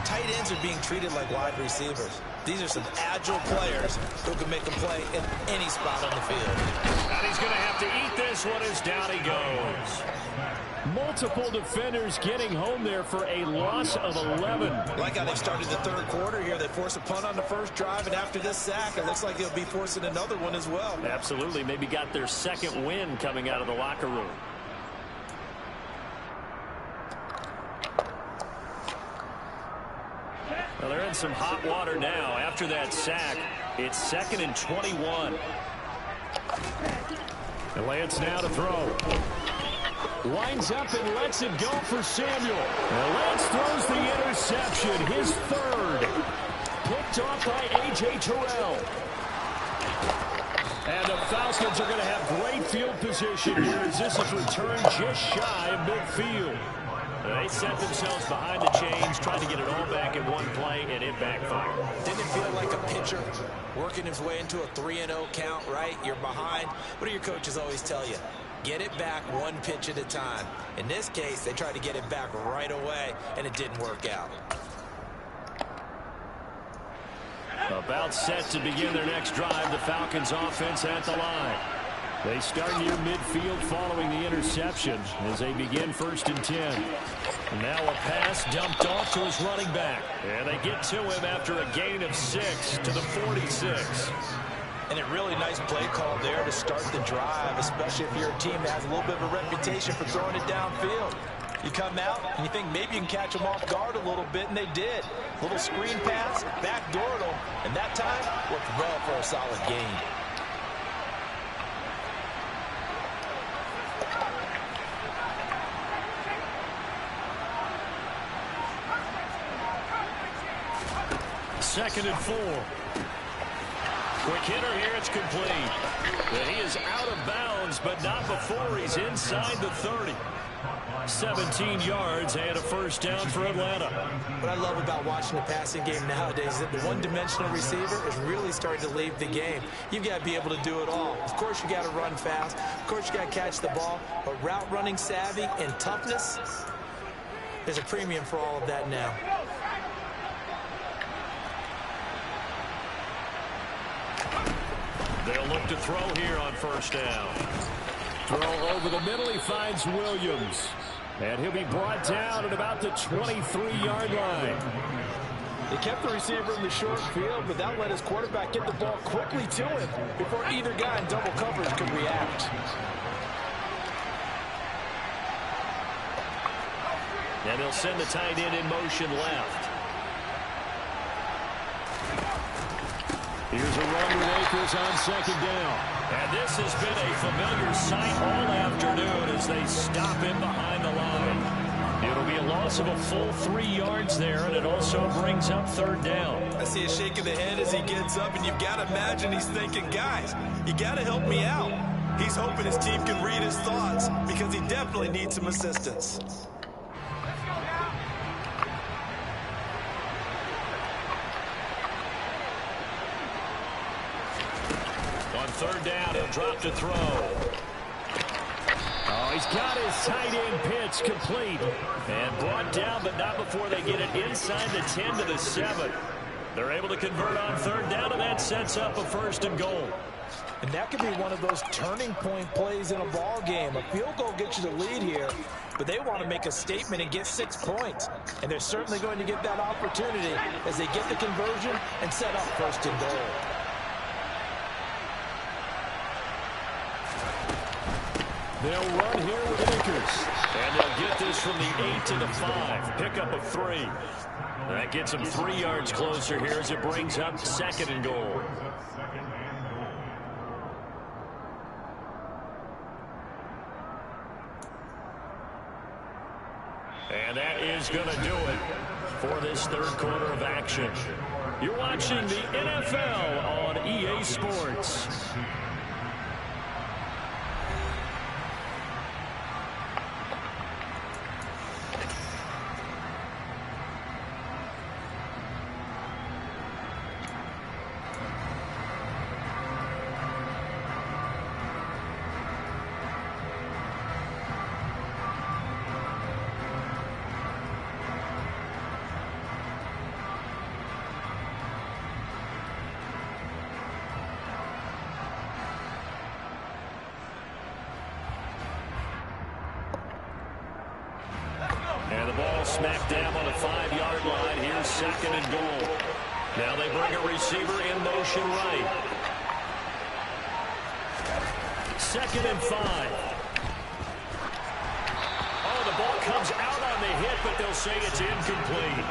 tight ends are being treated like wide receivers. These are some agile players who can make a play in any spot on the field. And he's going to have to eat this one as down he goes. Multiple defenders getting home there for a loss of 11. Like how they've started the third quarter here. They force a punt on the first drive, and after this sack, it looks like they'll be forcing another one as well. Absolutely. Maybe got their second win coming out of the locker room. Well, they're in some hot water now. After that sack, it's 2nd and 21. And Lance now to throw. Winds up and lets it go for Samuel. And Lance throws the interception, his third. Picked off by A.J. Terrell. And the Falcons are going to have great field position here as this is returned just shy of midfield. They set themselves behind the chains, trying to get it all back in one play, and it backfired. Didn't it feel like a pitcher working his way into a 3-0 count, right? You're behind. What do your coaches always tell you? Get it back one pitch at a time. In this case, they tried to get it back right away, and it didn't work out. About set to begin their next drive, the Falcons offense at the line. They start near midfield following the interception as they begin 1st and 10. And now a pass dumped off to his running back. And they get to him after a gain of 6 to the 46. And a really nice play call there to start the drive, especially if you're a team that has a little bit of a reputation for throwing it downfield. You come out and you think maybe you can catch them off guard a little bit, and they did. Little screen pass, backdoored them, and that time worked well for a solid gain. Second and 4. Quick hitter here, it's complete. And he is out of bounds, but not before he's inside the 30. 17 yards and a first down for Atlanta. What I love about watching the passing game nowadays is that the one-dimensional receiver is really starting to leave the game. You've got to be able to do it all. Of course, you got to run fast. Of course, you got to catch the ball. But route running savvy and toughness, there's a premium for all of that now. They'll look to throw here on first down. Throw over the middle, he finds Williams. And he'll be brought down at about the 23-yard line. He kept the receiver in the short field, but that let his quarterback get the ball quickly to him before either guy in double coverage could react. And they'll send the tight end in motion left. Here's a run with Akers on 2nd down. And this has been a familiar sight all afternoon as they stop him behind the line. It'll be a loss of a full 3 yards there, and it also brings up 3rd down. I see a shake of the head as he gets up, and you've got to imagine he's thinking, guys, you got to help me out. He's hoping his team can read his thoughts because he definitely needs some assistance. On 3rd down, he'll drop to throw. Oh, he's got his tight end pitch complete. And brought down, but not before they get it inside the 10 to the 7. They're able to convert on 3rd down, and that sets up a 1st and goal. And that could be one of those turning point plays in a ball game. A field goal gets you the lead here, but they want to make a statement and get 6 points. And they're certainly going to get that opportunity as they get the conversion and set up 1st and goal. They'll run here with Akers. And they'll get this from the 8 to the 5. Pickup of 3. That gets them 3 yards closer here as it brings up 2nd and goal. And that is going to do it. for this third quarter of action. You're watching the NFL on EA Sports. And the ball smacked down on the 5-yard line. Here's second and goal. Now they bring a receiver in motion right. Second and 5. Oh, the ball comes out on the hit, but they'll say it's incomplete.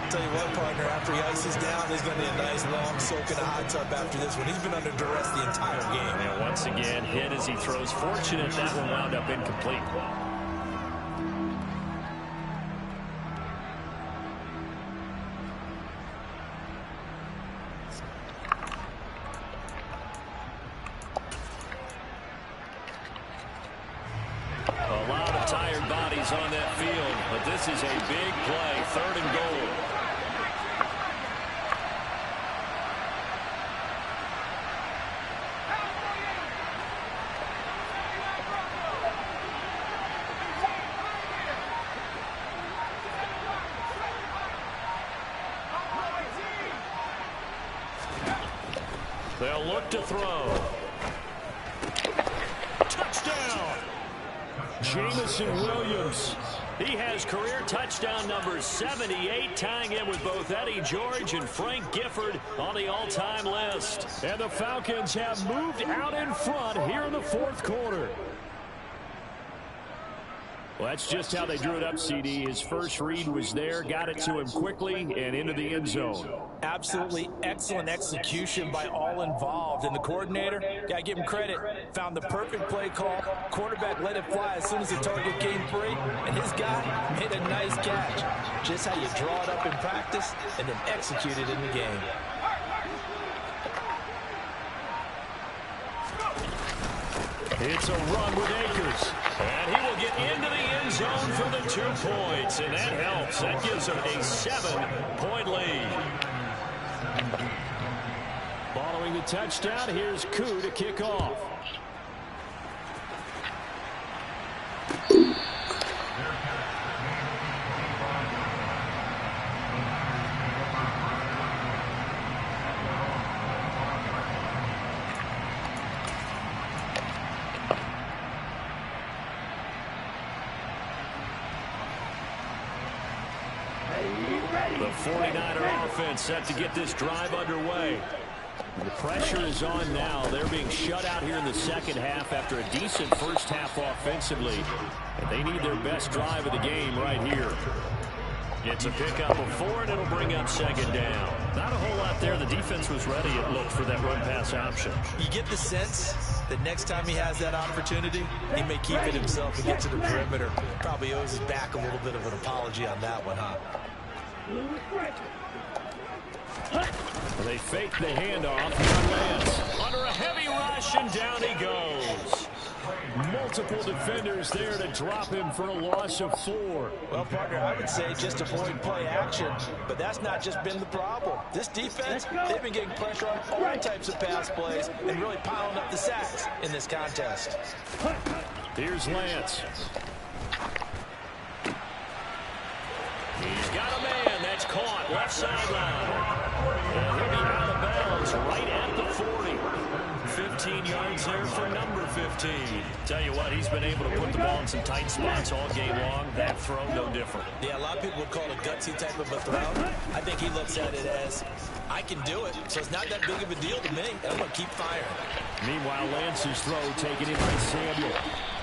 Tell you what, partner, after he ices down, there's going to be a nice long soak in a hot tub after this one. He's been under duress the entire game. And once again, hit as he throws. Fortunate that one wound up incomplete. A lot of tired bodies on that field, but this is a big play, third and goal. They'll look to throw. Touchdown! Jamison Williams. He has career touchdown number 78, tying in with both Eddie George and Frank Gifford on the all-time list. And the Falcons have moved out in front here in the fourth quarter. Well, that's just how they drew it up, CD. His first read was there, got it to him quickly, and into the end zone. Absolutely excellent execution by all involved. And the coordinator, got to give him credit, found the perfect play call. Quarterback let it fly as soon as the target came free, and his guy made a nice catch. Just how you draw it up in practice and then execute it in the game. It's a run with Akers. And he will get into the end zone for the 2 points. And that helps. That gives him a 7-point lead. Following the touchdown, here's Koo to kick off. The 49er offense set to get this drive underway. The pressure is on now. They're being shut out here in the second half after a decent first half offensively. And they need their best drive of the game right here. It's a pickup of 4, and it'll bring up second down. Not a whole lot there. The defense was ready, it looked, for that run-pass option. You get the sense that next time he has that opportunity, he may keep it himself and get to the perimeter. Probably owes his back a little bit of an apology on that one, huh? They fake the handoff. Here Lance under a heavy rush, and down he goes. Multiple defenders there to drop him for a loss of 4. Well, partner, I would say just avoid play action, but that's not just been the problem. This defense, they've been getting pressure on all types of pass plays and really piling up the sacks in this contest. Here's Lance. He's got a man. That's caught. Left sideline. And he'll be out of bounds right at the 40. 15 yards there for number 15. Tell you what, he's been able to put the ball in some tight spots all game long. That throw, no different. Yeah, a lot of people would call it a gutsy type of a throw. I think he looks at it as, I can do it, so it's not that big of a deal to me, and I'm going to keep firing. Meanwhile, Lance's throw taken in by Samuel.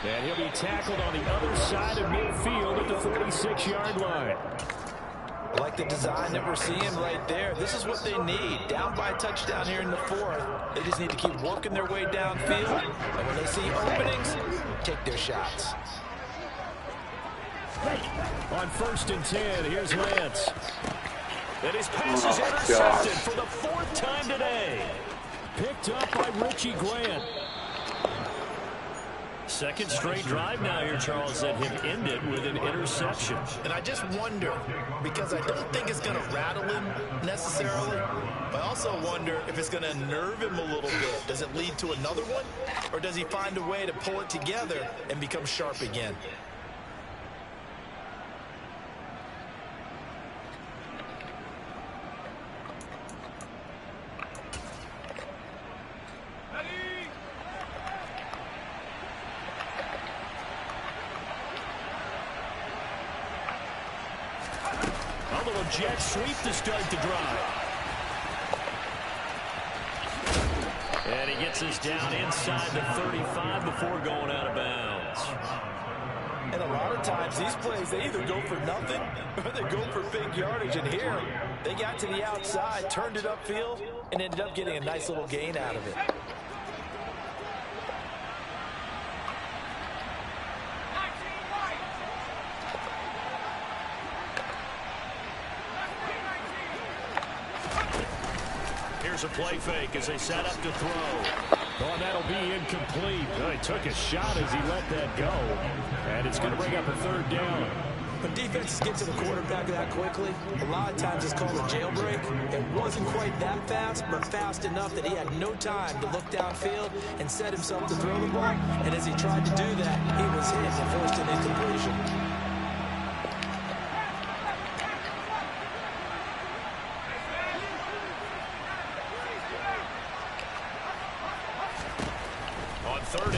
And he'll be tackled on the other side of midfield at the 46-yard line. I like the design that we're seeing right there. This is what they need. Down by a touchdown here in the fourth. They just need to keep working their way downfield. And when they see openings, take their shots. On 1st and 10, here's Lance. And his pass is intercepted for the 4th time today. Picked up by Richie Grant. Second straight drive now here, Charles, that have ended with an interception. And I just wonder, because I don't think it's going to rattle him necessarily, but I also wonder if it's going to nerve him a little bit. Does it lead to another one, or does he find a way to pull it together and become sharp again? Jet sweep to start the drive. And he gets us down inside the 35 before going out of bounds. And a lot of times these plays, they either go for nothing or they go for big yardage. And here, they got to the outside, turned it upfield, and ended up getting a nice little gain out of it. A play fake as they set up to throw. Oh, and that'll be incomplete. Oh, he took a shot as he let that go. And it's going to bring up a 3rd down. When defenses get to the quarterback that quickly, a lot of times it's called a jailbreak. It wasn't quite that fast, but fast enough that he had no time to look downfield and set himself to throw the ball. And as he tried to do that, he was hit and forced an incompletion.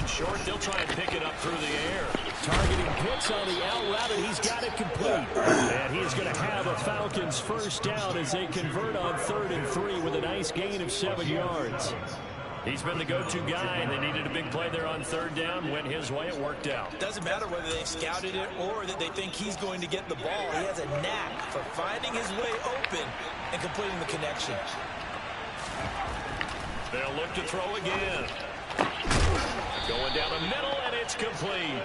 Short, they'll try and pick it up through the air. Targeting Pitts on the out route, and he's got it complete. And he's going to have a Falcons 1st down as they convert on 3rd and 3 with a nice gain of 7 yards. He's been the go-to guy, and they needed a big play there on 3rd down. Went his way, it worked out. Doesn't matter whether they've scouted it or that they think he's going to get the ball. He has a knack for finding his way open and completing the connection. They'll look to throw again. Going down the middle, and it's complete.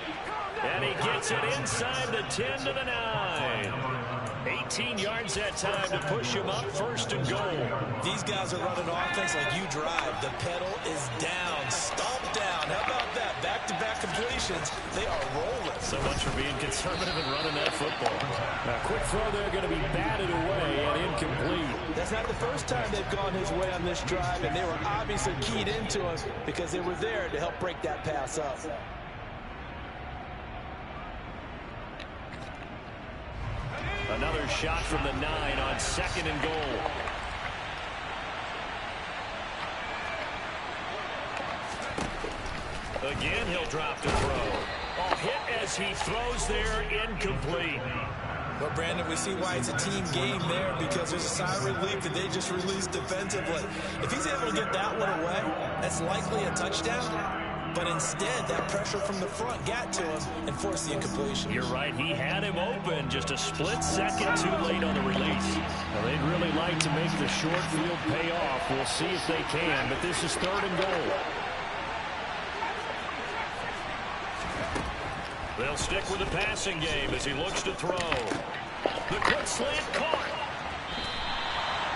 And he gets it inside the 10 to the 9. 18 yards that time to push him up 1st and goal. These guys are running offense like you drive. The pedal is down, stomped down. How about that? Back-to-back completions. They are rolling. So much for being conservative and running that football. A quick throw there going to be batted away and incomplete. That's not the first time they've gone his way on this drive, and they were obviously keyed into him because they were there to help break that pass up. Another shot from the 9 on 2nd and goal. Again, he'll drop to throw. Oh, hit as he throws there, incomplete. Well, Brandon, we see why it's a team game there, because there's a sigh of relief that they just released defensively. If he's able to get that one away, that's likely a touchdown. But instead, that pressure from the front got to him and forced the incompletion. You're right. He had him open just a split second too late on the release. Well, they'd really like to make the short field pay off. We'll see if they can, but this is 3rd and goal. They'll stick with the passing game as he looks to throw. The quick slant caught.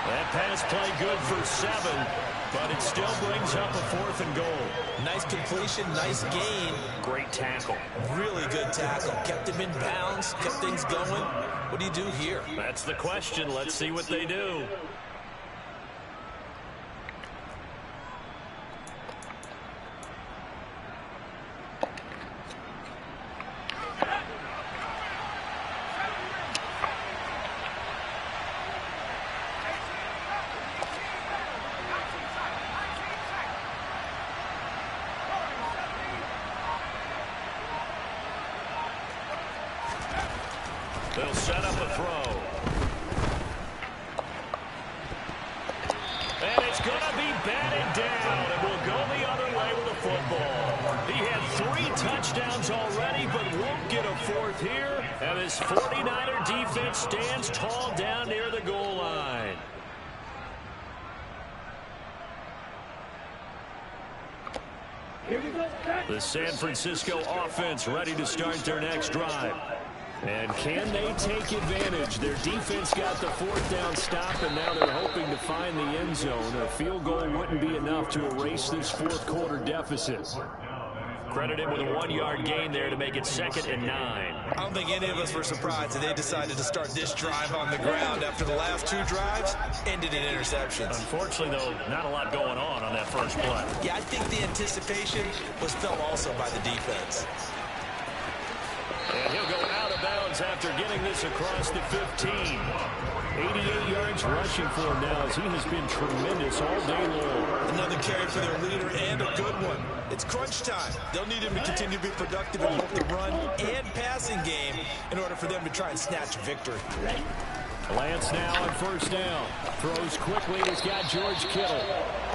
That pass play good for 7, but it still brings up a 4th and goal. Nice completion, nice gain. Great tackle. Really good tackle. Kept him in bounds, kept things going. What do you do here? That's the question. Let's see what they do. They'll set up a throw. And it's going to be batted down, and will go the other way with the football. He had 3 touchdowns already, but won't get a 4th here. And his 49er defense stands tall down near the goal line. Here we go. The San Francisco offense ready to start their next drive. And can they take advantage? Their defense got the fourth down stop, and now they're hoping to find the end zone. A field goal wouldn't be enough to erase this fourth quarter deficit. Credit him with a 1-yard gain there to make it 2nd and 9. I don't think any of us were surprised that they decided to start this drive on the ground after the last 2 drives ended in interceptions. Unfortunately, though, not a lot going on that first play. Yeah, I think the anticipation was felt also by the defense. And he'll go out of bounds after getting this across the 15. 88 yards rushing for him now as he has been tremendous all day long. Another carry for their leader and a good one. It's crunch time. They'll need him to continue to be productive in both the run and passing game in order for them to try and snatch a victory. Lance now on first down. Throws quickly. He's got George Kittle.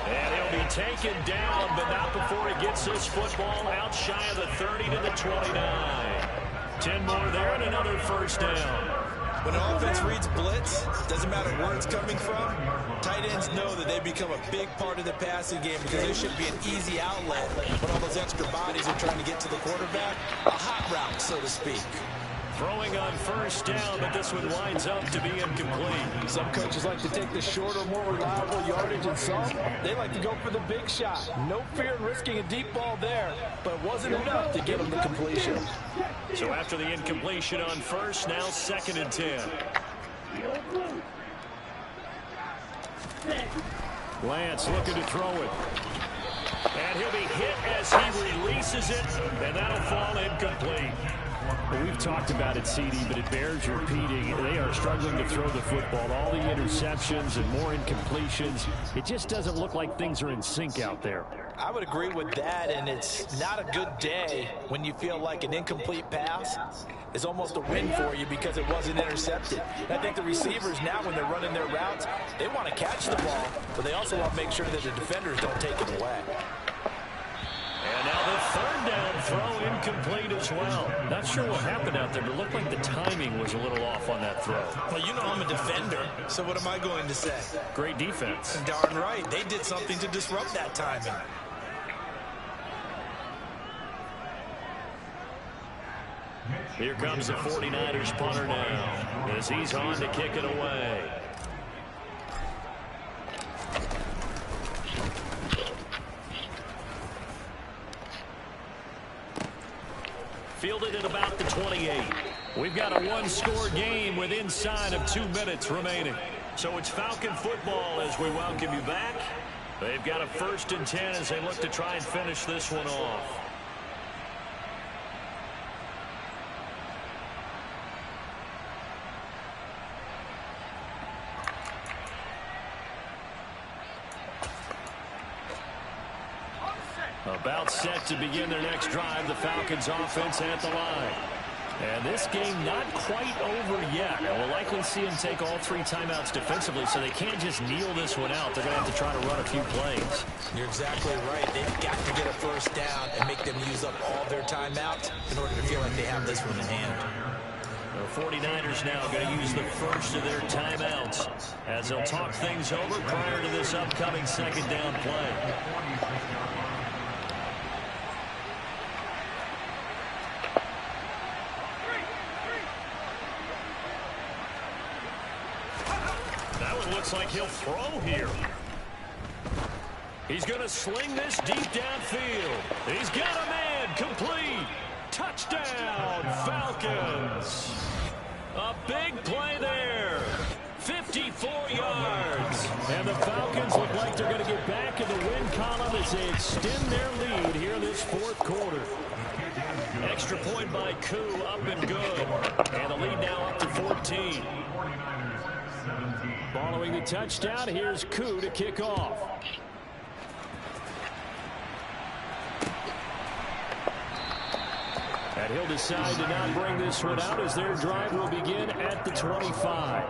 And he'll be taken down, but not before he gets this football out shy of the 30 to the 29. 10 more there and another first down. When an offense reads blitz, doesn't matter where it's coming from, tight ends know that they become a big part of the passing game because there should be an easy outlet when all those extra bodies are trying to get to the quarterback. A hot route, so to speak. Throwing on first down, but this one winds up to be incomplete. Some coaches like to take the shorter, more reliable yardage, and some, they like to go for the big shot. No fear in risking a deep ball there, but it wasn't enough to get them the completion. So after the incompletion on first, now 2nd and 10. Lance looking to throw it. And he'll be hit as he releases it, and that'll fall incomplete. Well, we've talked about it, CD, but it bears repeating. They are struggling to throw the football. All the interceptions and more incompletions. It just doesn't look like things are in sync out there. I would agree with that, and it's not a good day when you feel like an incomplete pass is almost a win for you because it wasn't intercepted. And I think the receivers now, when they're running their routes, they want to catch the ball, but they also want to make sure that the defenders don't take it away. And now the 3rd down throw incomplete as well. Not sure what happened out there, but it looked like the timing was a little off on that throw. Well, you know I'm a defender, so what am I going to say? Great defense. Darn right. They did something to disrupt that timing. Here comes the 49ers punter now as he's on to kick it away. Fielded at about the 28. We've got a one-score game with inside of 2 minutes remaining. So it's Falcon football as we welcome you back. They've got a 1st and 10 as they look to try and finish this one off. About set to begin their next drive, the Falcons offense at the line. And this game not quite over yet. And we'll likely see them take all 3 timeouts defensively, so they can't just kneel this one out. They're going to have to try to run a few plays. You're exactly right. They've got to get a first down and make them use up all their timeouts in order to feel like they have this one in hand. The 49ers now going to use the first of their timeouts as they'll talk things over prior to this upcoming 2nd down play. Looks like he'll throw here. He's going to sling this deep downfield. He's got a man. Complete. Touchdown, Falcons. A big play there. 54 yards. And the Falcons look like they're going to get back in the win column as they extend their lead here this 4th quarter. Extra point by Koo, up and good. And the lead now up to 14. Following the touchdown, here's Koo to kick off. And he'll decide to not bring this one out as their drive will begin at the 25.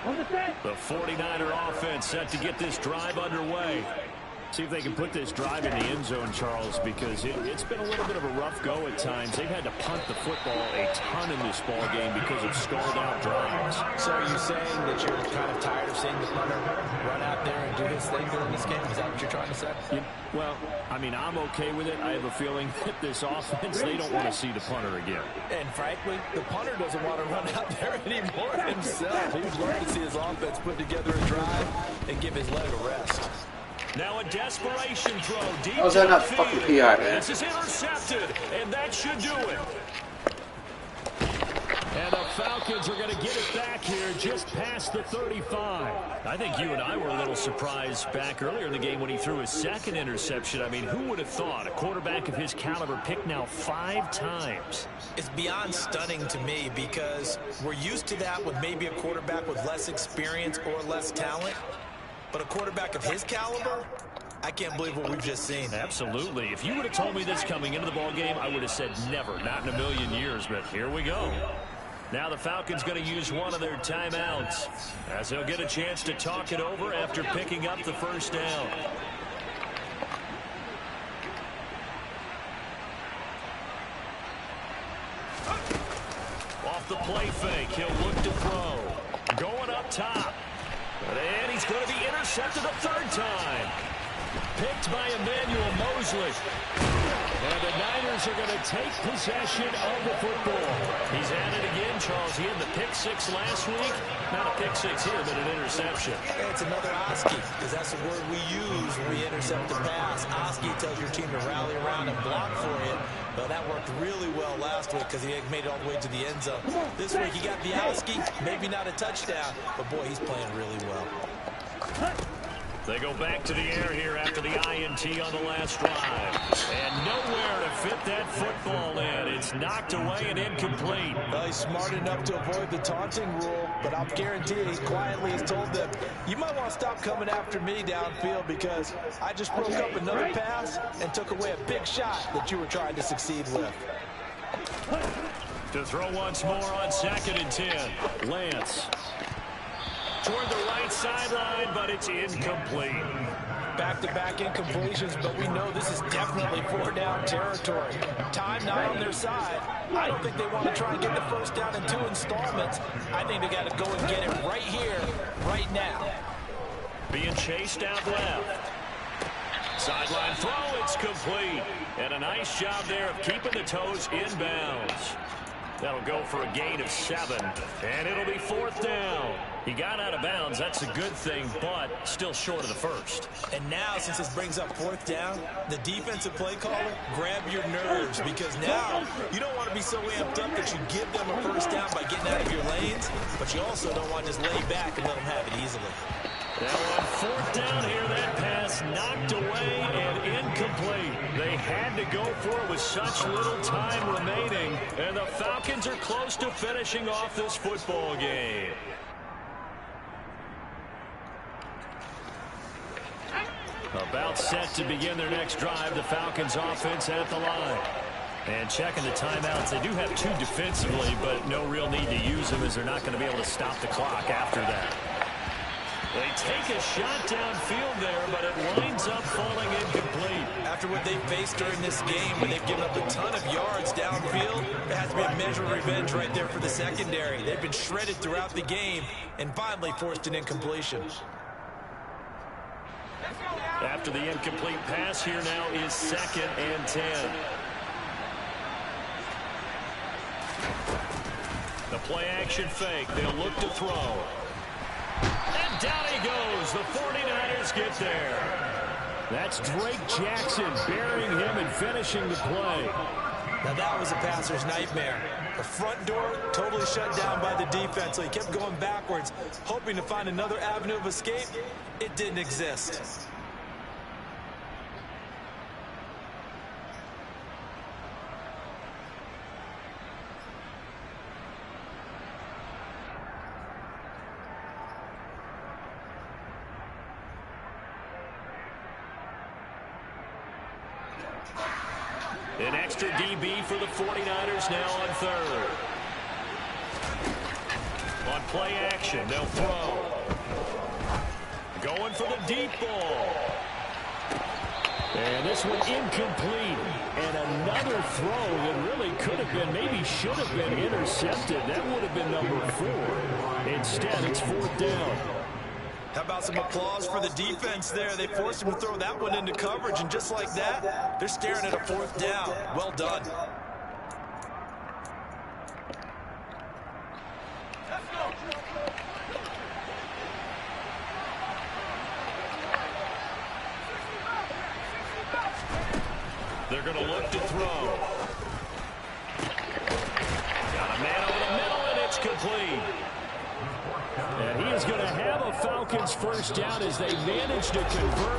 On the set. The 49er offense set to get this drive underway. See if they can put this drive in the end zone, Charles, because it's been a little bit of a rough go at times. They've had to punt the football a ton in this ball game because of stalled-out drives. So are you saying that you're kind of tired of seeing the punter run out there and do his thing during this game? Is that what you're trying to say? Yeah, well, I mean, I'm okay with it. I have a feeling that this offense, they don't want to see the punter again. And frankly, the punter doesn't want to run out there anymore himself. He would love to see his offense put together a drive and give his leg a rest. Now a desperation throw deep I was on that fucking PI, man. This is intercepted, and that should do it. And the Falcons are going to get it back here just past the 35. I think you and I were a little surprised back earlier in the game when he threw his second interception. I mean, who would have thought a quarterback of his caliber picked now 5 times? It's beyond stunning to me because we're used to that with maybe a quarterback with less experience or less talent. But a quarterback of his caliber, I can't believe what we've just seen. Absolutely. If you would have told me this coming into the ball game, I would have said never, not in a million years. But here we go. Now the Falcons going to use one of their timeouts as they'll get a chance to talk it over after picking up the first down. Off the play fake, he'll look to throw. Going up top. And he's going to be intercepted a 3rd time. Picked by Emmanuel Mosley. And the Niners are going to take possession of the football. He's at it again, Charles. He had the pick 6 last week. Not a pick 6 here, but an interception. It's another Oski, because that's the word we use when we intercept a pass. Oski tells your team to rally around and block for you. Well, that worked really well last week because he made it all the way to the end zone. This week he got the Oski, maybe not a touchdown, but boy, he's playing really well. They go back to the air here after the INT on the last drive. And nowhere to fit that football in. It's knocked away and incomplete. Well, he's smart enough to avoid the taunting rule, but I'll guarantee you, he quietly has told them, you might want to stop coming after me downfield because I just broke up another pass and took away a big shot that you were trying to succeed with. To throw once more on 2nd and 10. Lance. Toward the right sideline, but it's incomplete. Back-to-back incompletions, but we know this is definitely 4-down territory. Time not on their side. I don't think they want to try and get the first down in 2 installments. I think they got to go and get it right here, right now. Being chased out left. Sideline throw, it's complete. And a nice job there of keeping the toes inbounds. That'll go for a gain of 7, and it'll be 4th down. He got out of bounds. That's a good thing, but still short of the first. And now, since this brings up 4th down, the defensive play caller, grab your nerves, because now you don't want to be so amped up that you give them a first down by getting out of your lanes, but you also don't want to just lay back and let them have it easily. Now on 4th down here, that pass knocked away and incomplete. They had to go for it with such little time remaining, and the Falcons are close to finishing off this football game. About set to begin their next drive, the Falcons offense at the line. And checking the timeouts, they do have 2 defensively, but no real need to use them as they're not going to be able to stop the clock after that. They take a shot downfield there, but it winds up falling incomplete. After what they've faced during this game, when they've given up a ton of yards downfield, there has to be a measure of revenge right there for the secondary. They've been shredded throughout the game and finally forced an incompletion. After the incomplete pass, here now is 2nd and 10. The play action fake. They'll look to throw. And down he goes. The 49ers get there. That's Drake Jackson burying him and finishing the play. Now that was a passer's nightmare. The front door totally shut down by the defense, so he kept going backwards, hoping to find another avenue of escape. It didn't exist. An extra DB for the 49ers now on 3rd. On play action, they'll throw. Going for the deep ball. And this one incomplete. And another throw that really could have been, maybe should have been intercepted. That would have been number 4. Instead, it's 4th down. How about some applause for the defense there? They forced him to throw that one into coverage, and just like that, they're staring at a 4th down. Well done. They're going to look to throw. Got a man over the middle, and it's complete. And he is going to have a Falcons first down as they manage to convert.